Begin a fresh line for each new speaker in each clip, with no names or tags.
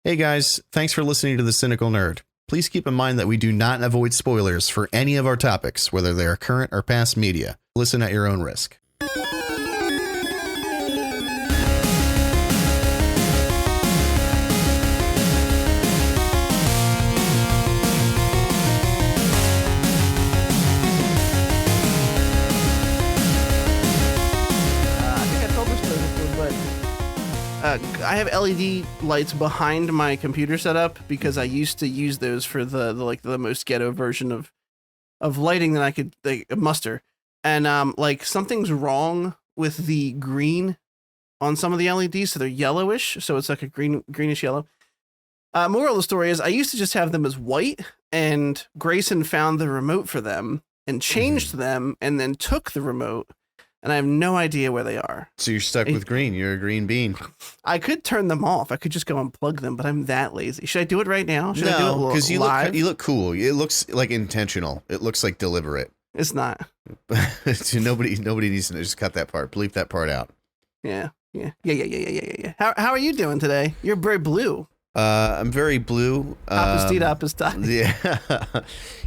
Hey guys, thanks for listening to The Cynical Nerd. Please keep in mind that we do not avoid spoilers for any of our topics, whether they are current or past media. Listen at your own risk.
I have LED lights behind my computer setup because I used to use those for the most ghetto version of lighting that I could muster. And like something's wrong with the green on some of the LEDs, so they're yellowish, so it's like a greenish yellow. Moral of the story is I used to just have them as white, and Grayson found the remote for them and changed them and then took the remote. And I have no idea where they are.
So you're stuck with green. You're a green bean.
I could turn them off. I could just go unplug them, but I'm that lazy. Should I do it right now? Should I do it
because
live?
you look cool. It looks like intentional. It looks like deliberate.
It's not.
So nobody needs to just cut that part. Bleep that part out.
Yeah. How are you doing today? You're very blue.
I'm very blue.
Opposite.
Yeah.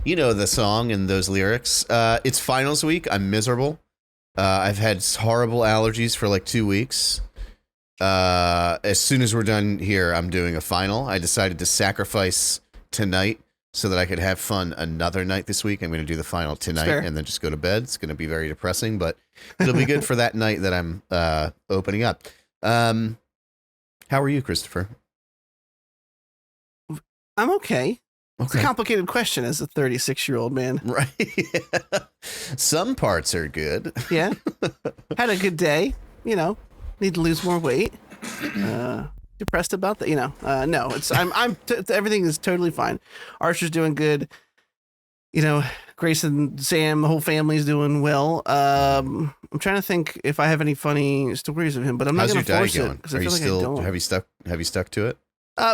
You know the song and those lyrics. It's finals week. I'm miserable. I've had horrible allergies for like 2 weeks. As soon as we're done here, I'm doing a final. I decided to sacrifice tonight so that I could have fun another night this week. I'm going to do the final tonight and then just go to bed. It's going to be very depressing, but it'll be good for that night that I'm opening up. How are you, Christopher?
I'm okay. It's a complicated question as a 36-year-old man.
Right. Some parts are good.
Yeah. Had a good day. You know, need to lose more weight. Depressed about that. You know, no, it's everything is totally fine. Archer's doing good. You know, Grayson, Sam, the whole family's doing well. I'm trying to think if I have any funny stories of him, but I'm not going to force it because I feel like I don't.
Have you stuck to it?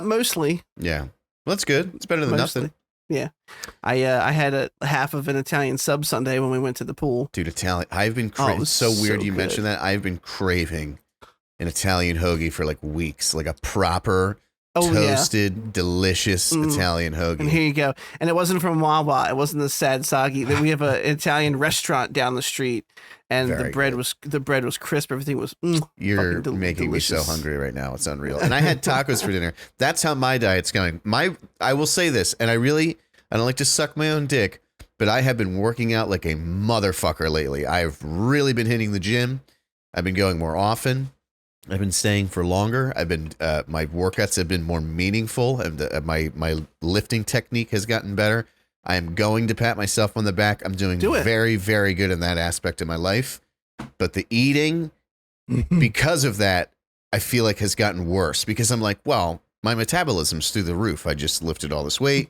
Mostly.
Yeah. Well, that's good. It's better than nothing.
Yeah. I had a half of an Italian sub Sunday when we went to the pool.
Dude, Italian. I've been craving. So weird you mentioned that. I've been craving an Italian hoagie for like weeks, like a proper toasted, delicious Italian hoagie.
And here you go. And it wasn't from Wawa. It wasn't the sad soggy. We have an Italian restaurant down the street, and the bread was crisp. Everything was.
You're making
delicious.
Me so hungry right now. It's unreal. And I had tacos for dinner. That's how my diet's going. I will say this, and I don't like to suck my own dick, but I have been working out like a motherfucker lately. I've really been hitting the gym. I've been going more often. I've been staying for longer. I've been my workouts have been more meaningful, and my lifting technique has gotten better. I am going to pat myself on the back. I'm doing very, very good in that aspect of my life. But the eating, because of that, I feel like has gotten worse because I'm like, well, my metabolism's through the roof. I just lifted all this weight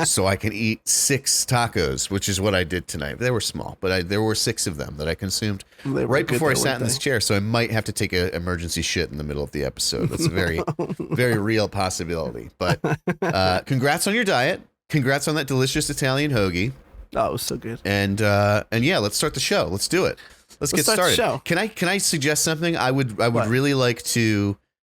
so I can eat 6 tacos, which is what I did tonight. They were small, but there were 6 of them that I consumed right before I sat in this chair. So I might have to take an emergency shit in the middle of the episode. That's a very, very real possibility. But congrats on your diet. Congrats on that delicious Italian hoagie.
Oh, it was so good.
And yeah, let's start the show. Let's do it. Let's get started.
The show.
Can I suggest something? I would really like to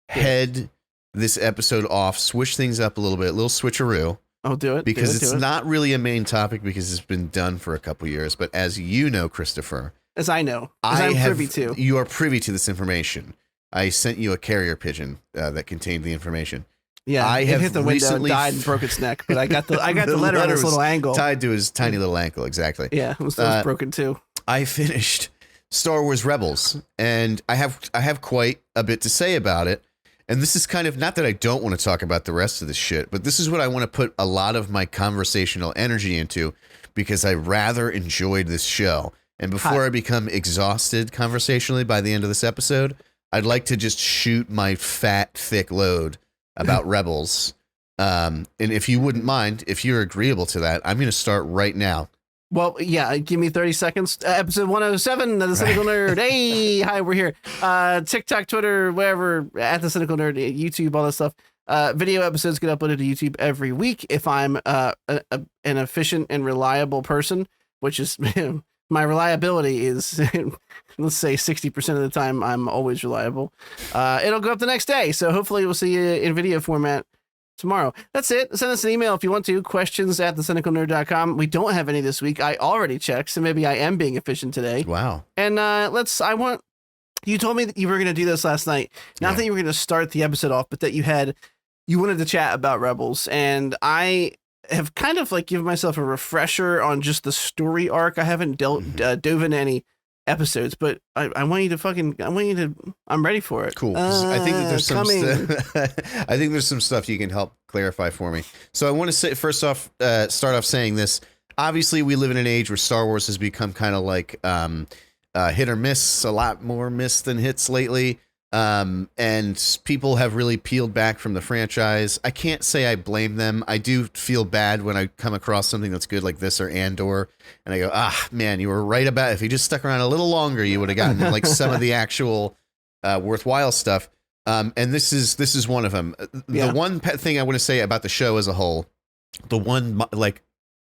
head this episode off, switch things up a little bit, a little switcheroo.
I'll do it.
Because it's not really a main topic because it's been done for a couple years. But as you know, Christopher.
As I know. I'm privy to.
You are privy to this information. I sent you a carrier pigeon that contained the information.
Yeah,
I have
hit the window, died, and broke its neck. But I got the letter on its little ankle.
Tied to his tiny little ankle, exactly.
Yeah, it was broken too.
I finished Star Wars Rebels, and I have quite a bit to say about it. And this is kind of, not that I don't want to talk about the rest of this shit, but this is what I want to put a lot of my conversational energy into because I rather enjoyed this show. And before I become exhausted conversationally by the end of this episode, I'd like to just shoot my fat, thick load about Rebels. And if you wouldn't mind, if you're agreeable to that, I'm going to start right now.
Well, yeah, give me 30 seconds. Episode 107 of The Cynical Nerd. Hey, hi, we're here. TikTok, Twitter, wherever, at The Cynical Nerd, YouTube, all that stuff. Video episodes get uploaded to YouTube every week if I'm an efficient and reliable person, which is my reliability is, let's say 60% of the time, I'm always reliable. It'll go up the next day. So hopefully we'll see you in video format tomorrow. That's it. Send us an email if you want to. questions@thecynicalnerd.com. We don't have any this week. I already checked, so maybe I am being efficient today.
Wow.
And you told me that you were going to do this last night. Not that you were going to start the episode off, but that you wanted to chat about Rebels. And I have kind of like given myself a refresher on just the story arc. I haven't dove into any episodes, but I want you to I'm ready for it.
Cool. I think that there's I think there's some stuff you can help clarify for me. So I want to say, first off, start off saying this. Obviously, we live in an age where Star Wars has become kind of like hit or miss, a lot more miss than hits lately. And people have really peeled back from the franchise. I can't say I blame them. I do feel bad when I come across something that's good like this or Andor, and I go, man, you were right about it. If you just stuck around a little longer, you would have gotten like some of the actual worthwhile stuff. And this is one of them. The one thing I want to say about the show as a whole, the one like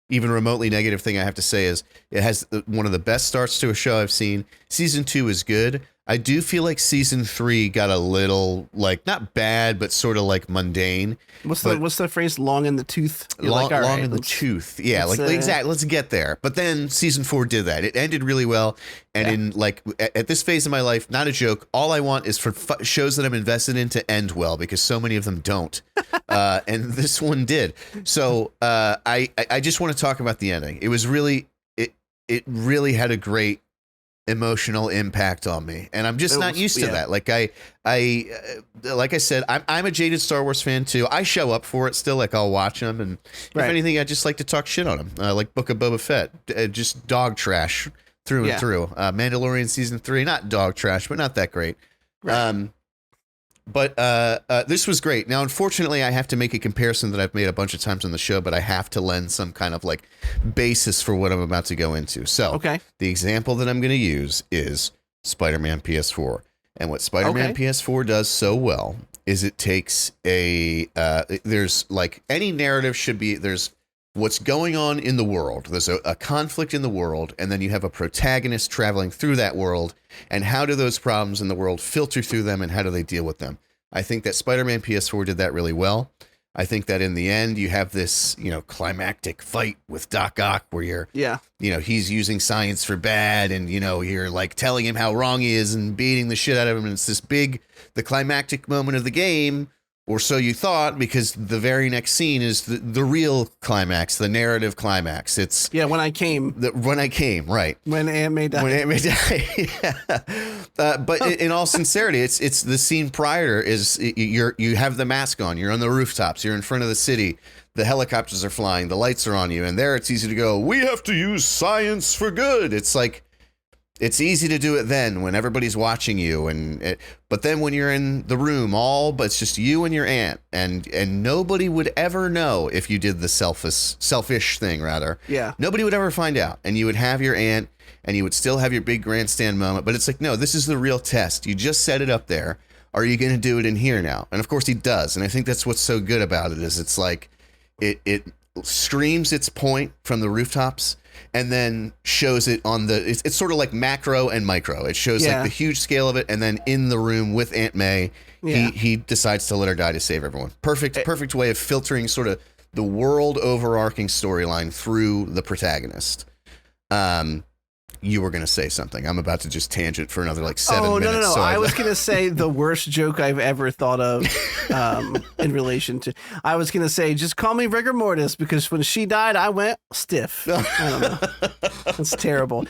even remotely negative thing I have to say is it has one of the best starts to a show I've seen. Season 2 is good. I do feel like season 3 got a little like not bad, but sort of like mundane.
What's the phrase? Long in the tooth.
Long in the tooth. Yeah, exactly. Let's get there. But then season 4 did that. It ended really well. And in like at this phase of my life, not a joke. All I want is for shows that I'm invested in to end well, because so many of them don't. And this one did. So I just want to talk about the ending. It was really it really had a great emotional impact on me, and I'm just not used to that. Like like I said, I'm a jaded Star Wars fan too. I show up for it still. Like I'll watch them, and if anything, I just like to talk shit on them. Like Book of Boba Fett, just dog trash through and through. Mandalorian season 3, not dog trash, but not that great. Right. But this was great. Now, unfortunately, I have to make a comparison that I've made a bunch of times on the show, but I have to lend some kind of like basis for what I'm about to go into. So the example that I'm going to use is Spider-Man PS4. And what Spider-Man PS4 does so well is it takes there's like any narrative should be, there's what's going on in the world. There's a conflict in the world, and then you have a protagonist traveling through that world, and how do those problems in the world filter through them, and how do they deal with them? I think that Spider-Man PS4 did that really well. I think that in the end, you have this, climactic fight with Doc Ock where you're, he's using science for bad, and, you're like telling him how wrong he is and beating the shit out of him. And it's this the climactic moment of the game. Or so you thought, because the very next scene is the real climax, the narrative climax. It's
when I came,
right?
When Aunt May died.
When Aunt May died. But in all sincerity, it's the scene prior is you have the mask on, you're on the rooftops, you're in front of the city, the helicopters are flying, the lights are on you, and there it's easy to go, we have to use science for good. It's like, it's easy to do it then when everybody's watching you, but then when you're in the room but it's just you and your aunt, and nobody would ever know if you did the selfish thing rather.
Yeah.
Nobody would ever find out, and you would have your aunt, and you would still have your big grandstand moment. But it's like, no, this is the real test. You just set it up there. Are you going to do it in here now? And of course he does, and I think that's what's so good about it is it's like it screams its point from the rooftops, and then shows it on it's sort of like macro and micro. It shows like the huge scale of it, and then in the room with Aunt May, he decides to let her die to save everyone. Perfect way of filtering sort of the world overarching storyline through the protagonist. You were going to say something. I'm about to just tangent for another like 7 minutes.
No.
So
I was going to say the worst joke I've ever thought of in relation to. I was going to say, just call me rigor mortis, because when she died, I went stiff. I don't know. That's terrible.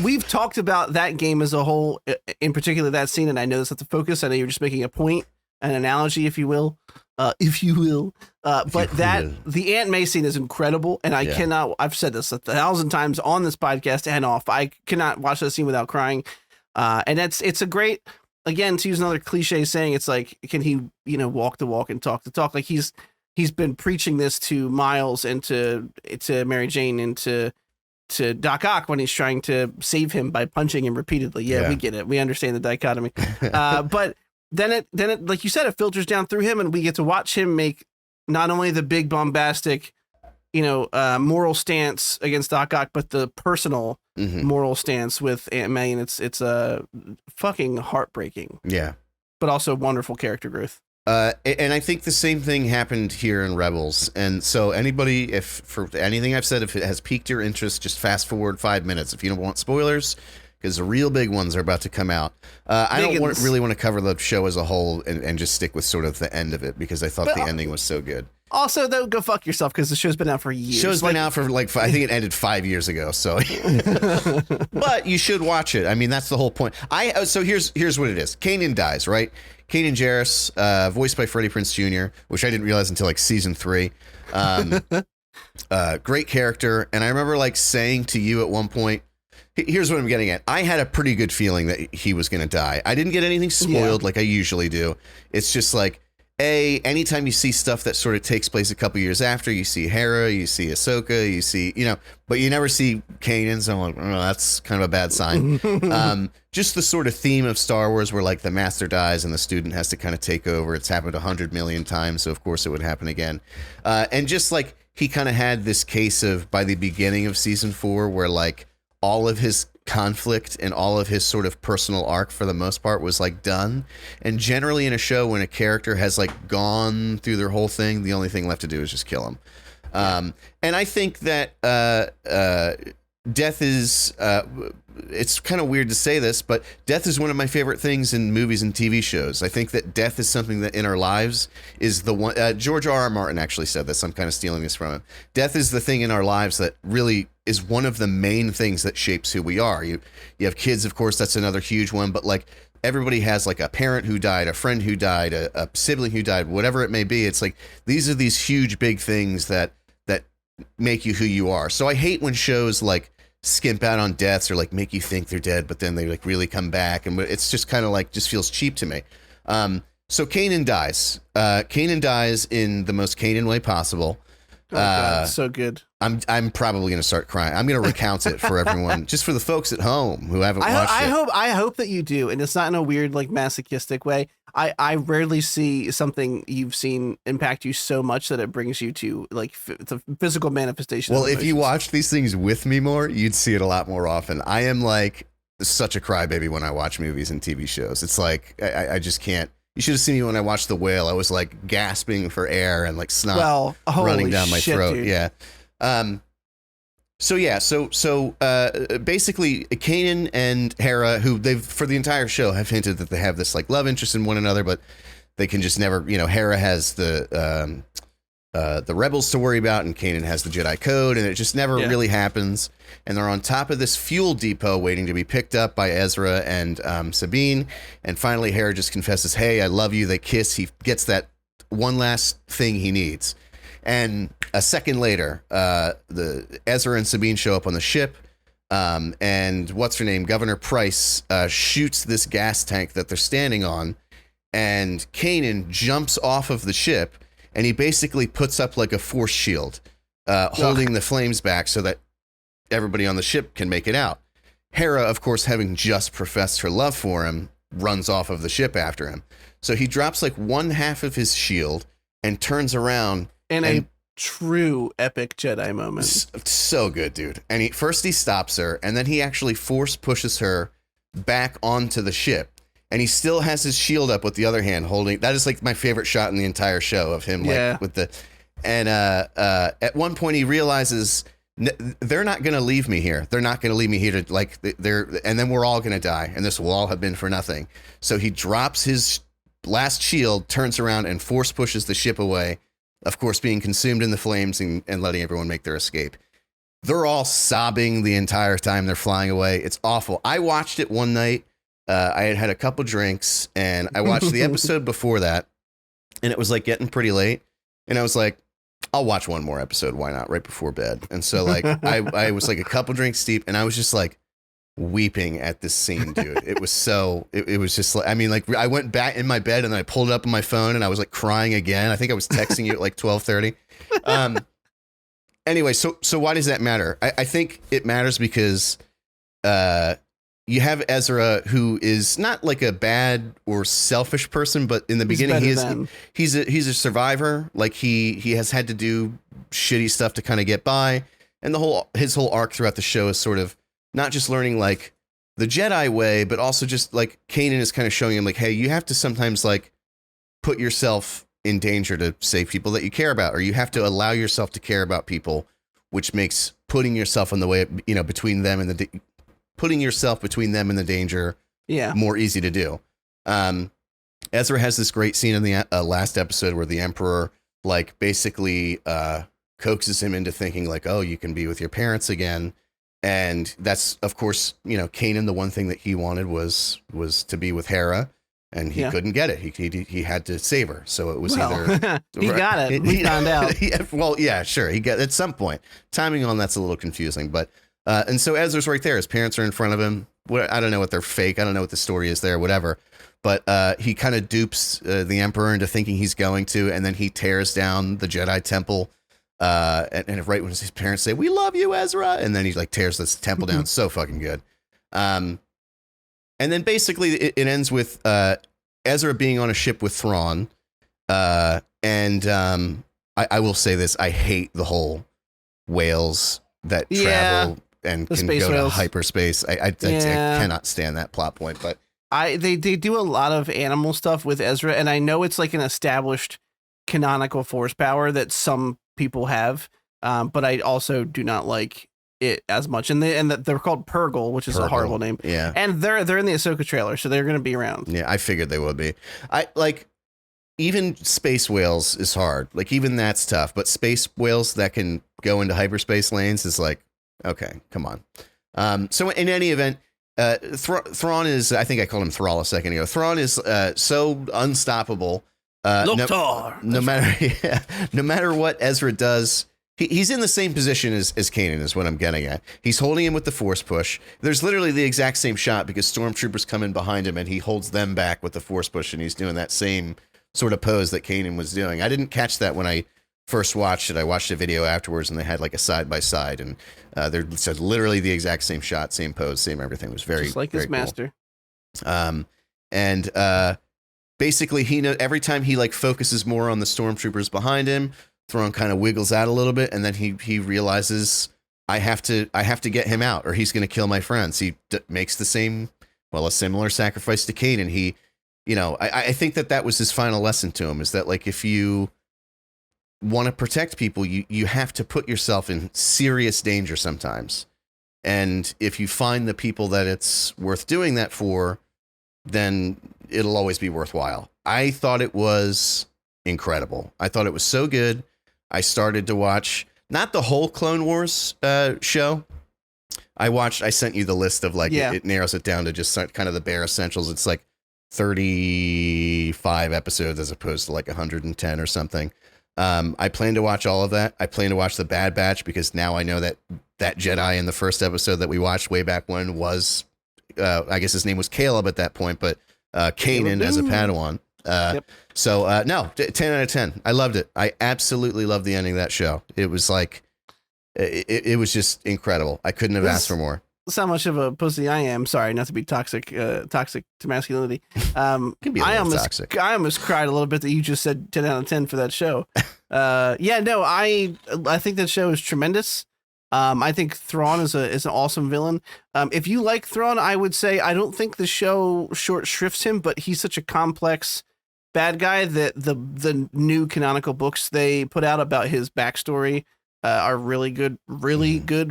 We've talked about that game as a whole, in particular that scene, and I know that's not the focus. I know you're just making a point, an analogy, if you will. But the Aunt May scene is incredible, and I cannot, I've said this 1,000 times on this podcast and off, I cannot watch that scene without crying. And it's a great, again, to use another cliche saying, it's like, can he, walk the walk and talk the talk? Like he's been preaching this to Miles and to Mary Jane and to Doc Ock when he's trying to save him by punching him repeatedly. Yeah. We get it. We understand the dichotomy. But then it, like you said, it filters down through him, and we get to watch him make not only the big bombastic, moral stance against Doc Ock, but the personal moral stance with Aunt May, and it's fucking heartbreaking.
Yeah,
but also wonderful character growth.
And I think the same thing happened here in Rebels. And so anybody, if for anything I've said, if it has piqued your interest, just fast forward 5 minutes. If you don't want spoilers, because the real big ones are about to come out. I don't really want to cover the show as a whole and just stick with sort of the end of it, because I thought the ending was so good.
Also, though, go fuck yourself, because the show's been out for years.
Show's been out for like, I think it ended 5 years ago. So, but you should watch it. I mean, that's the whole point. So here's what it is. Kanan dies, right? Kanan Jarrus, voiced by Freddie Prinze Jr., which I didn't realize until like season 3. Great character. And I remember like saying to you at one point, here's what I'm getting at. I had a pretty good feeling that he was going to die. I didn't get anything spoiled like I usually do. It's just like, anytime you see stuff that sort of takes place a couple years after, you see Hera, you see Ahsoka, you see, but you never see Kanan. So I'm like, oh, that's kind of a bad sign. Just the sort of theme of Star Wars where like the master dies and the student has to kind of take over. It's happened 100 million times. So of course it would happen again. And just like he kind of had this case of by the beginning of season 4 where like all of his conflict and all of his sort of personal arc for the most part was like done. And generally in a show, when a character has like gone through their whole thing, the only thing left to do is just kill him. And I think that death is it's kind of weird to say this, but death is one of my favorite things in movies and TV shows. I think that death is something that in our lives is the one. George R.R. Martin actually said this. I'm kind of stealing this from him. Death is the thing in our lives that really is one of the main things that shapes who we are. You have kids, of course, that's another huge one, but like everybody has like a parent who died, a friend who died, a sibling who died, whatever it may be. It's like these are these huge big things that make you who you are. So I hate when shows like skimp out on deaths or like make you think they're dead, but then they like really come back, and it's just kind of like just feels cheap to me. So Kanan dies. Kanan dies in the most Kanan way possible.
Oh, God, so good.
I'm probably going to start crying. I'm going to recount it for everyone, just for the folks at home who haven't watched it.
I hope that you do, and it's not in a weird like masochistic way. I rarely see something you've seen impact you so much that it brings you to like it's a physical manifestation.
Well, if you watch these things with me more, you'd see it a lot more often. I am like such a crybaby when I watch movies and TV shows. It's like I just can't. You should have seen me when I watched The Whale. I was like gasping for air and like snot running down my throat. Dude. Yeah. So basically Kanan and Hera, who they've for the entire show have hinted that they have this like love interest in one another, but they can just never, Hera has the rebels to worry about and Kanan has the Jedi code, and it just never really happens. And they're on top of this fuel depot waiting to be picked up by Ezra and Sabine. And finally Hera just confesses, hey, I love you. They kiss. He gets that one last thing he needs. And a second later, the Ezra and Sabine show up on the ship, and what's her name? Governor Price shoots this gas tank that they're standing on, and Kanan jumps off of the ship, and he basically puts up like a force shield, holding the flames back so that everybody on the ship can make it out. Hera, of course, having just professed her love for him, runs off of the ship after him. So he drops like one half of his shield and turns around.
And a true epic Jedi moment.
So good, dude. And he stops her, and then he actually force pushes her back onto the ship. And he still has his shield up with the other hand holding. That is like my favorite shot in the entire show of him, like with the. And at one point he realizes they're not going to leave me here. They're not going to leave me here to like and then we're all going to die, and this will all have been for nothing. So he drops his last shield, turns around, and force pushes the ship away. Of course, being consumed in the flames and letting everyone make their escape. They're all sobbing the entire time they're flying away. It's awful. I watched it one night. I had a couple drinks, and I watched the episode before that, and it was like getting pretty late. And I was like, I'll watch one more episode. Why not? Right before bed. And so like I was like a couple drinks deep, and I was just like weeping at this scene, dude. It was so, it was just like, I mean, like I went back in my bed and then I pulled it up on my phone and I was like crying again. I think I was texting you at like 12:30. Anyway, so why does that matter? I think it matters because you have Ezra, who is not like a bad or selfish person, but in the beginning he's a survivor. Like he has had to do shitty stuff to kind of get by, and his whole arc throughout the show is sort of not just learning like the Jedi way, but also just like Kanan is kind of showing him like, hey, you have to sometimes like put yourself in danger to save people that you care about, or you have to allow yourself to care about people, which makes putting yourself in the way, between them and putting yourself between them and the danger more easy to do. Ezra has this great scene in the last episode where the Emperor like basically coaxes him into thinking like, oh, you can be with your parents again. And that's, of course, Kanan, the one thing that he wanted was to be with Hera, and he couldn't get it. He had to save her. So it was either
he got it. We found out.
Well, yeah, sure. He got at some point. Timing on that's a little confusing, but and so Ezra's right there. His parents are in front of him. I don't know what they're fake. I don't know what the story is there, whatever. But he kind of dupes the Emperor into thinking he's going to, and then he tears down the Jedi Temple. And right when his parents say, "We love you, Ezra," and then he like tears this temple down. So fucking good. And then basically it ends with Ezra being on a ship with Thrawn. I will say this: I hate the whole whales that travel and can go to hyperspace. I cannot stand that plot point. But
they do a lot of animal stuff with Ezra, and I know it's like an established canonical force power that some people have, but I also do not like it as much. And they're called Purrgil, which is a horrible name.
Yeah,
and they're in the Ahsoka trailer, so they're going to be around.
Yeah, I figured they would be. I like even space whales is hard. Like even that's tough, but space whales that can go into hyperspace lanes is like, okay, come on. So in any event, Thrawn is, I think I called him Thrall a second ago. Thrawn is so unstoppable.
Nocturne.
No matter what Ezra does, he's in the same position as Kanan is what I'm getting at. He's holding him with the force push. There's literally the exact same shot because stormtroopers come in behind him and he holds them back with the force push, and he's doing that same sort of pose that Kanan was doing. I didn't catch that when I first watched it. I watched a video afterwards and they had like a side by side, and they're literally the exact same shot, same pose, same everything. It was very
just like his master.
Basically, every time he like focuses more on the stormtroopers behind him, Thrawn kind of wiggles out a little bit, and then he realizes I have to get him out, or he's going to kill my friends. He makes a similar sacrifice to Kanan. He, I think that was his final lesson to him, is that like if you want to protect people, you have to put yourself in serious danger sometimes, and if you find the people that it's worth doing that for, then it'll always be worthwhile. I thought it was incredible. I thought it was so good. I started to watch, not the whole Clone Wars show. I sent you the list of it narrows it down to just kind of the bare essentials. It's like 35 episodes as opposed to like 110 or something. I plan to watch all of that. I plan to watch the Bad Batch because now I know that Jedi in the first episode that we watched way back when was, I guess his name was Caleb at that point, but Kanan as a Padawan. So no, 10 out of 10. I loved it. I absolutely loved the ending of that show. It was like, it was just incredible. I couldn't have asked for more.
That's how much of a pussy I am. Sorry, not to be toxic to masculinity.
Can be toxic.
I almost cried a little bit that you just said 10 out of 10 for that show. I think that show is tremendous. I think Thrawn is an awesome villain. If you like Thrawn, I would say I don't think the show short shrifts him, but he's such a complex bad guy that the new canonical books they put out about his backstory are really good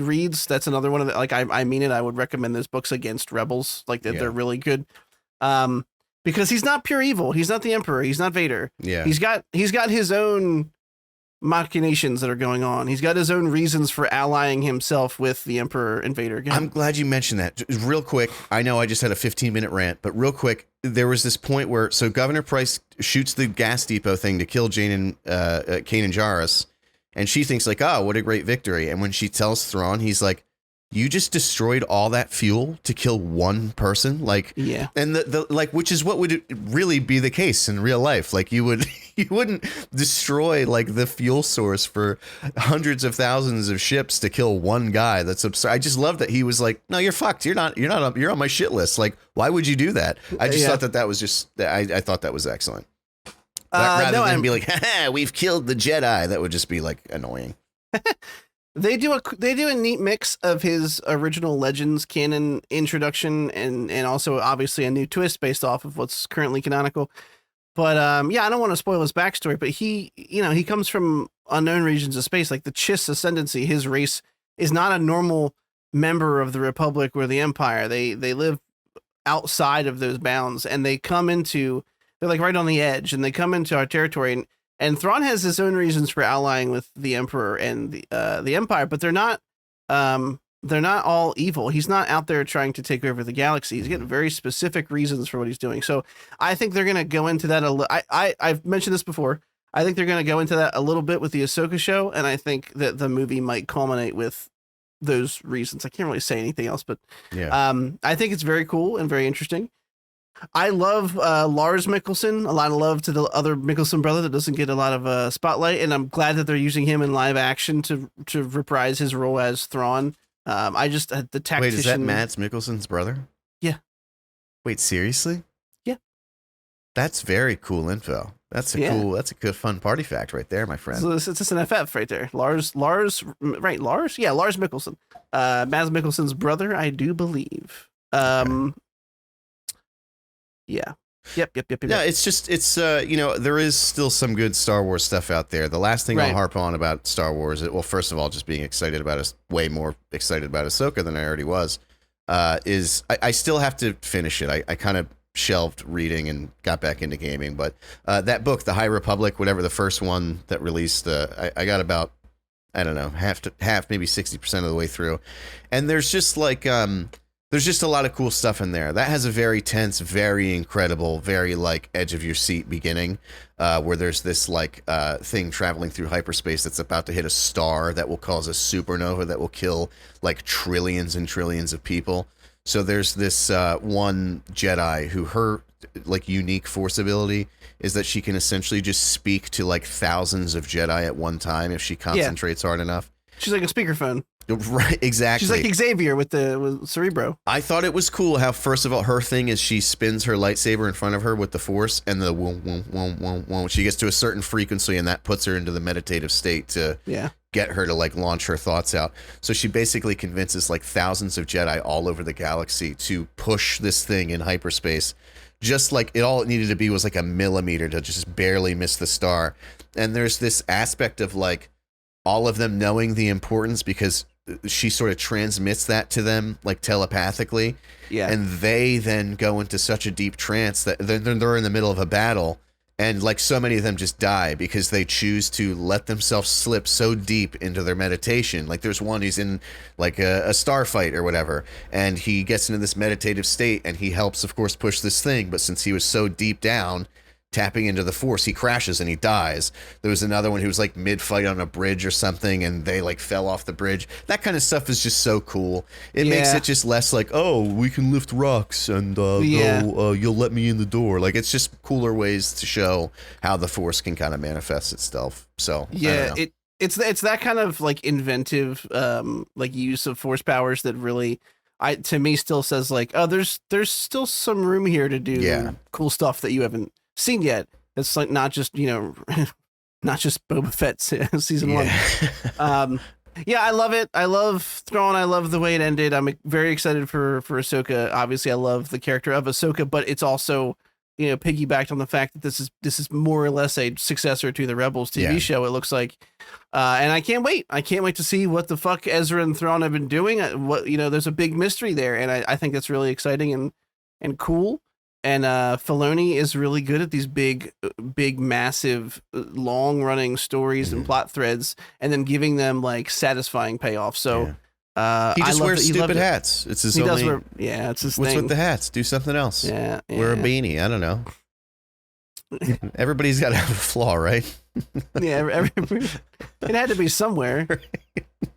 reads. That's another one of the, I mean it. I would recommend those books against Rebels. They're really good. Because he's not pure evil. He's not the Emperor. He's not Vader.
Yeah.
He's got his own machinations that are going on. He's got his own reasons for allying himself with the Emperor and Vader again.
I'm glad you mentioned that. Real quick, I know I just had a 15-minute rant, but real quick, there was this point where Governor Price shoots the gas depot thing to kill Kanan Jarrus, and she thinks like, oh, what a great victory. And when she tells Thrawn, he's like, you just destroyed all that fuel to kill one person?
Yeah.
And the which is what would really be the case in real life. Like you wouldn't destroy like the fuel source for hundreds of thousands of ships to kill one guy. That's absurd. I just love that he was like, no, you're fucked. You're on my shit list. Like, why would you do that? I just thought that was just, I thought that was excellent. Rather than be like, haha, we've killed the Jedi. That would just be like annoying.
They do a neat mix of his original Legends canon introduction and also obviously a new twist based off of what's currently canonical. yeah, I don't want to spoil his backstory, but he comes from unknown regions of space, like the Chiss Ascendancy. His race is not a normal member of the Republic or the Empire. They live outside of those bounds, and they're like right on the edge, and they come into our territory. And Thrawn has his own reasons for allying with the Emperor and the Empire, but they're not all evil. He's not out there trying to take over the galaxy. He's getting very specific reasons for what he's doing. So I think they're going to go into that I've mentioned this before. I think they're going to go into that a little bit with the Ahsoka show, and I think that the movie might culminate with those reasons. I can't really say anything else, but I think it's very cool and very interesting. I love Lars Mikkelsen. A lot of love to the other Mikkelsen brother that doesn't get a lot of spotlight, and I'm glad that they're using him in live action to reprise his role as Thrawn. I just the tactician.
Wait, is that Mads Mikkelsen's brother?
Yeah.
Wait, seriously?
Yeah.
That's very cool info. That's a good fun party fact right there, my friend.
So it's just an FF right there. Lars, right? Lars? Yeah, Lars Mikkelsen. Mads Mikkelsen's brother, I do believe.
Okay.
Yeah. Yep.
Yeah, it's there is still some good Star Wars stuff out there. The last thing I'll harp on about Star Wars, well, first of all, just being excited about way more excited about Ahsoka than I already was, is I still have to finish it. I kind of shelved reading and got back into gaming, but that book, The High Republic, whatever, the first one that released, I got about, I don't know, half maybe 60% of the way through, and there's just like there's just a lot of cool stuff in there. That has a very tense, very incredible, very like edge of your seat beginning, where there's this like thing traveling through hyperspace that's about to hit a star that will cause a supernova that will kill like trillions and trillions of people. So there's this one Jedi who her like unique force ability is that she can essentially just speak to like thousands of Jedi at one time if she concentrates hard enough.
She's like a speakerphone.
Right, exactly.
She's like Xavier with Cerebro.
I thought it was cool how, first of all, her thing is she spins her lightsaber in front of her with the Force, and the whoom, whoom, whoom, whoom, whoom. She gets to a certain frequency, and that puts her into the meditative state to get her to like launch her thoughts out. So she basically convinces like thousands of Jedi all over the galaxy to push this thing in hyperspace. Just like all it needed to be was like a millimeter to just barely miss the star. And there's this aspect of like all of them knowing the importance because she sort of transmits that to them like telepathically. Yeah. And they then go into such a deep trance that they're in the middle of a battle, and like so many of them just die because they choose to let themselves slip so deep into their meditation. Like there's one who's in like a starfight or whatever, and he gets into this meditative state and he helps, of course, push this thing. But since he was so deep down, tapping into the Force, he crashes and he dies. There was another one who was like mid-fight on a bridge or something, and they like fell off the bridge. That kind of stuff is just so cool. It makes it just less like, oh, we can lift rocks and you'll let me in the door. Like it's just cooler ways to show how the Force can kind of manifest itself. So
yeah, it's that kind of like inventive like use of Force powers that really to me still says like, oh, there's still some room here to do cool stuff that you haven't seen yet. It's like not just not just Boba Fett season 1. I love it. I love Thrawn. I love the way it ended. I'm very excited for Ahsoka. Obviously, I love the character of Ahsoka, but it's also piggybacked on the fact that this is more or less a successor to the Rebels TV show. It looks like, and I can't wait. I can't wait to see what the fuck Ezra and Thrawn have been doing. There's a big mystery there, and I think that's really exciting and cool. And Filoni is really good at these big, massive, long-running stories and plot threads, and then giving them like satisfying payoffs. So
he just wears stupid hats. It's his only.
It's his
What's
thing.
with the hats? Do something else.
Yeah.
Wear a beanie. I don't know. Everybody's got to have a flaw, right?
It had to be somewhere.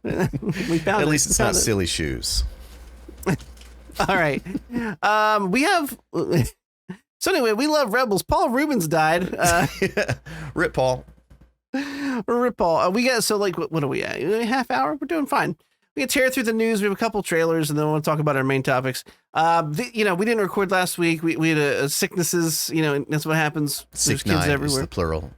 We found
At least it's not silly shoes.
All right. We have. So anyway, we love Rebels. Paul Rubens died.
Rip Paul.
Rip Paul. We got what are we at? A half hour? We're doing fine. We can tear through the news. We have a couple trailers, and then we'll talk about our main topics. We didn't record last week. We had a sicknesses. That's what happens.
Sick
There's kids
nine
everywhere.
is the plural.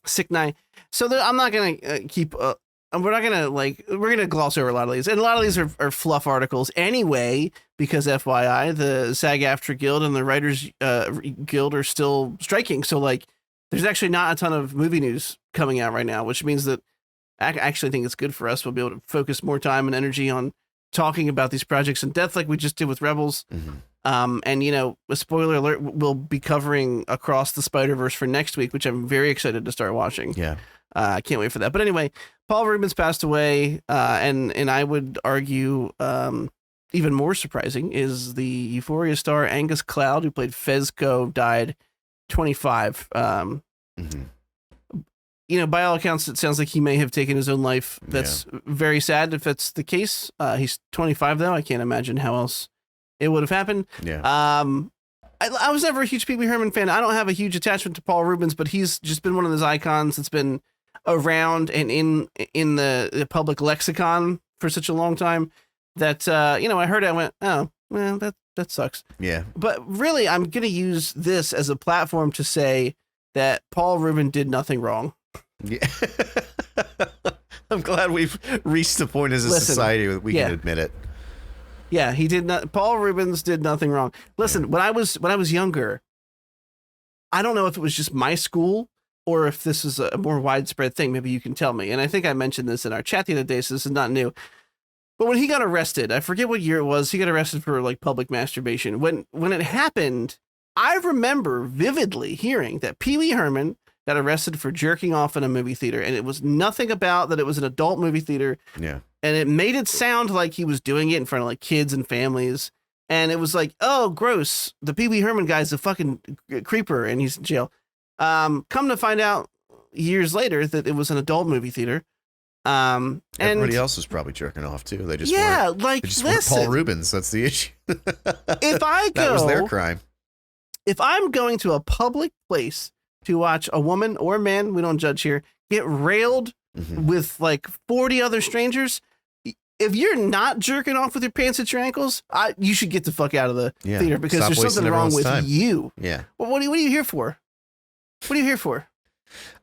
Sick nine. So I'm not gonna keep. We're not gonna we're gonna gloss over a lot of these, and a lot of these are fluff articles anyway. because FYI, the SAG-AFTRA Guild and the Writers Guild are still striking. So like, there's actually not a ton of movie news coming out right now, which means that I actually think it's good for us. We'll be able to focus more time and energy on talking about these projects in depth, like we just did with Rebels. And you know, a spoiler alert, we'll be covering Across the Spider-Verse for next week, which I'm very excited to start watching.
Yeah.
I can't wait for that. But anyway, Paul Rubens passed away, and I would argue even more surprising is the Euphoria star Angus Cloud, who played Fezco, died 25. You know, by all accounts, it sounds like he may have taken his own life. That's very sad if that's the case. He's 25, though. I can't imagine how else it would have happened.
Yeah.
I was never a huge Pee Wee Herman fan. I don't have a huge attachment to Paul Rubens, but he's just been one of those icons that's been around and in the public lexicon for such a long time that, you know, I heard it, I went, oh, well, that sucks.
Yeah.
But really, I'm going to use this as a platform to say that Paul Rubens did nothing wrong.
Yeah. I'm glad we've reached the point as a society that we can admit it.
Yeah, he did not. Paul Rubens did nothing wrong. Listen, when I was younger, I don't know if it was just my school or if this is a more widespread thing. Maybe you can tell me. And I think I mentioned this in our chat the other day, so this is not new. But when he got arrested, I forget what year it was. He got arrested for like public masturbation. When it happened, I remember vividly hearing that Pee Wee Herman got arrested for jerking off in a movie theater, and it was nothing about that it was an adult movie theater.
Yeah.
And it made it sound like he was doing it in front of like kids and families. And it was like, oh, gross. The Pee Wee Herman guy's a fucking creeper and he's in jail. Come to find out years later that it was an adult movie theater. And
everybody else was probably jerking off too. They just
listen,
weren't Paul Rubens. That's the issue.
If I go,
that was their crime.
If I'm going to a public place to watch a woman or a man, we don't judge here, get railed with like 40 other strangers, if you're not jerking off with your pants at your ankles, you should get the fuck out of the theater because there's something wrong with you.
Yeah.
Well, what are you here for? What are you here for?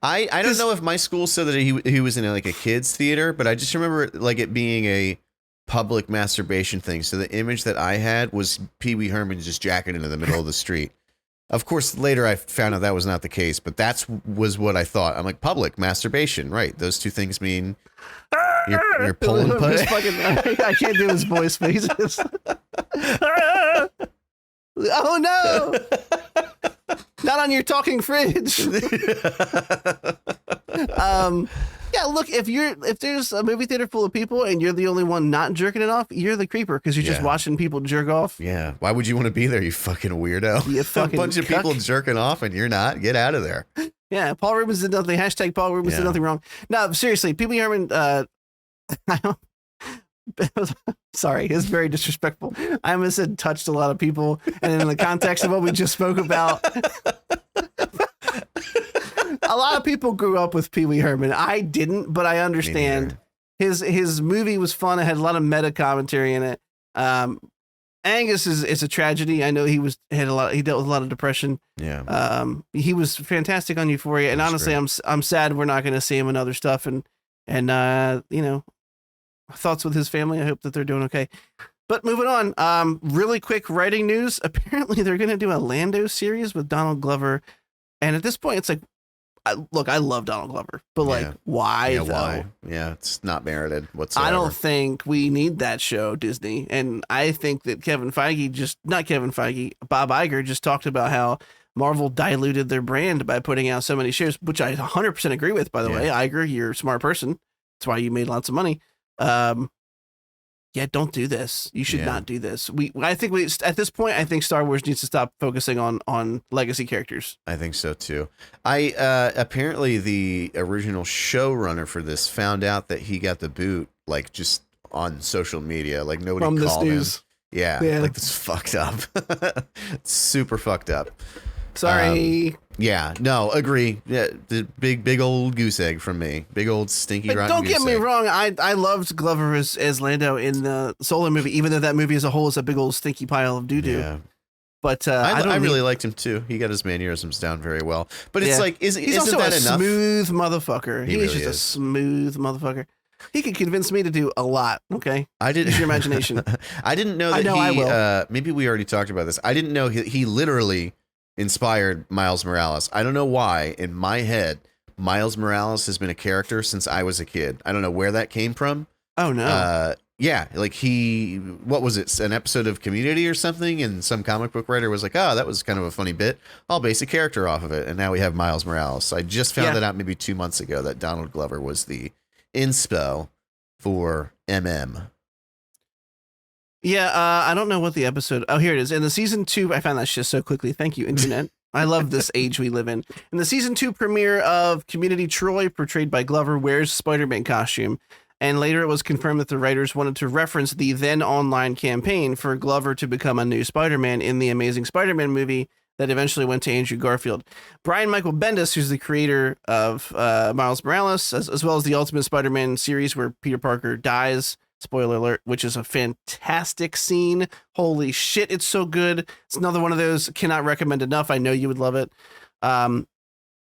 I don't know if my school said that he was in like a kids theater, but I just remember like it being a public masturbation thing. So the image that I had was Pee Wee Herman just jacking into the middle of the street. Of course, later I found out that was not the case, but was what I thought. I'm like, public masturbation, right? Those two things mean you're pulling put.
I can't do his voice, but he's just, oh no, not on your talking fridge. Yeah, look, if there's a movie theater full of people and you're the only one not jerking it off, you're the creeper because you're just watching people jerk off.
Yeah. Why would you want to be there, you fucking weirdo?
You fucking
a bunch of people jerking off and you're not. Get out of there.
Yeah, Paul Rubens did nothing. Hashtag Paul Rubens did nothing wrong. No, seriously, Pee Wee Herman, sorry, it's very disrespectful. I almost said touched a lot of people, and in the context of what we just spoke about, a lot of people grew up with Pee Wee Herman. I didn't, but I understand. His movie was fun. It had a lot of meta commentary in it. Angus is a tragedy. I know he dealt with a lot of depression.
Yeah.
He was fantastic on Euphoria, and honestly, great. I'm sad we're not going to see him in other stuff. And you know, thoughts with his family. I hope that they're doing okay. But moving on, really quick writing news. Apparently, they're going to do a Lando series with Donald Glover, and at this point, it's like, I love Donald Glover, but like, why though?
Why? Yeah, it's not merited whatsoever.
I don't think we need that show, Disney. And I think that Bob Iger just talked about how Marvel diluted their brand by putting out so many shows, which I 100% agree with, by the way. Iger, you're a smart person. That's why you made lots of money. Don't do this. You should not do this. I think at this point, I think Star Wars needs to stop focusing on legacy characters.
I think so too. Apparently the original showrunner for this found out that he got the boot, like just on social media, like nobody
from
called
this news.
Him. Yeah, like that's fucked up. It's super fucked up.
Sorry.
No, agree. Yeah, the big old goose egg from me. Big old stinky rotten
don't
goose
get me
egg.
wrong. I loved Glover as Lando in the Solo movie, even though that movie as a whole is a big old stinky pile of doo-doo. Yeah. But
I really liked him too. He got his mannerisms down very well. But it's like, isn't
also
that
a
enough?
Smooth motherfucker. He's
really
just a smooth motherfucker. He could convince me to do a lot. Okay,
I did.
Use your imagination.
I didn't know that
I know I will.
maybe we already talked about this. I didn't know he literally inspired Miles Morales. I don't know why. In my head, Miles Morales has been a character since I was a kid. I don't know where that came from.
Oh no.
Yeah, like what was it? An episode of Community or something? And some comic book writer was like, oh, that was kind of a funny bit. I'll base a character off of it. And now we have Miles Morales. So I just found that out maybe 2 months ago that Donald Glover was the inspo for MM.
Yeah, I don't know what the episode. Oh, here it is. In the season 2, I found that shit so quickly. Thank you, internet. I love this age we live in. In the season 2 premiere of Community, Troy, portrayed by Glover, wears Spider-Man costume. And later it was confirmed that the writers wanted to reference the then online campaign for Glover to become a new Spider-Man in the Amazing Spider-Man movie that eventually went to Andrew Garfield. Brian Michael Bendis, who's the creator of Miles Morales, as well as the Ultimate Spider-Man series where Peter Parker dies, spoiler alert, which is a fantastic scene. Holy shit, it's so good. It's another one of those, cannot recommend enough. I know you would love it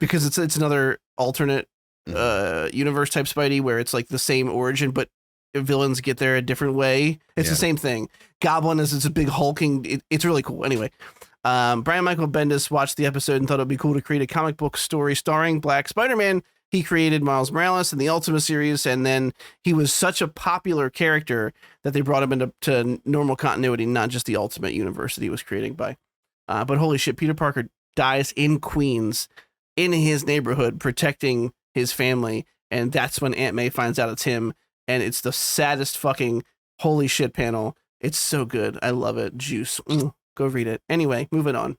because it's another alternate universe type Spidey where it's like the same origin, but villains get there a different way. It's the same thing. Goblin it's a big hulking. It's really cool. Anyway, Brian Michael Bendis watched the episode and thought it'd be cool to create a comic book story starring Black Spider-Man. He created Miles Morales in the Ultimate series, and then he was such a popular character that they brought him into normal continuity, not just the Ultimate universe that he was creating by. But holy shit, Peter Parker dies in Queens, in his neighborhood, protecting his family, and that's when Aunt May finds out it's him, and it's the saddest fucking holy shit panel. It's so good. I love it. Juice. Go read it. Anyway, moving on.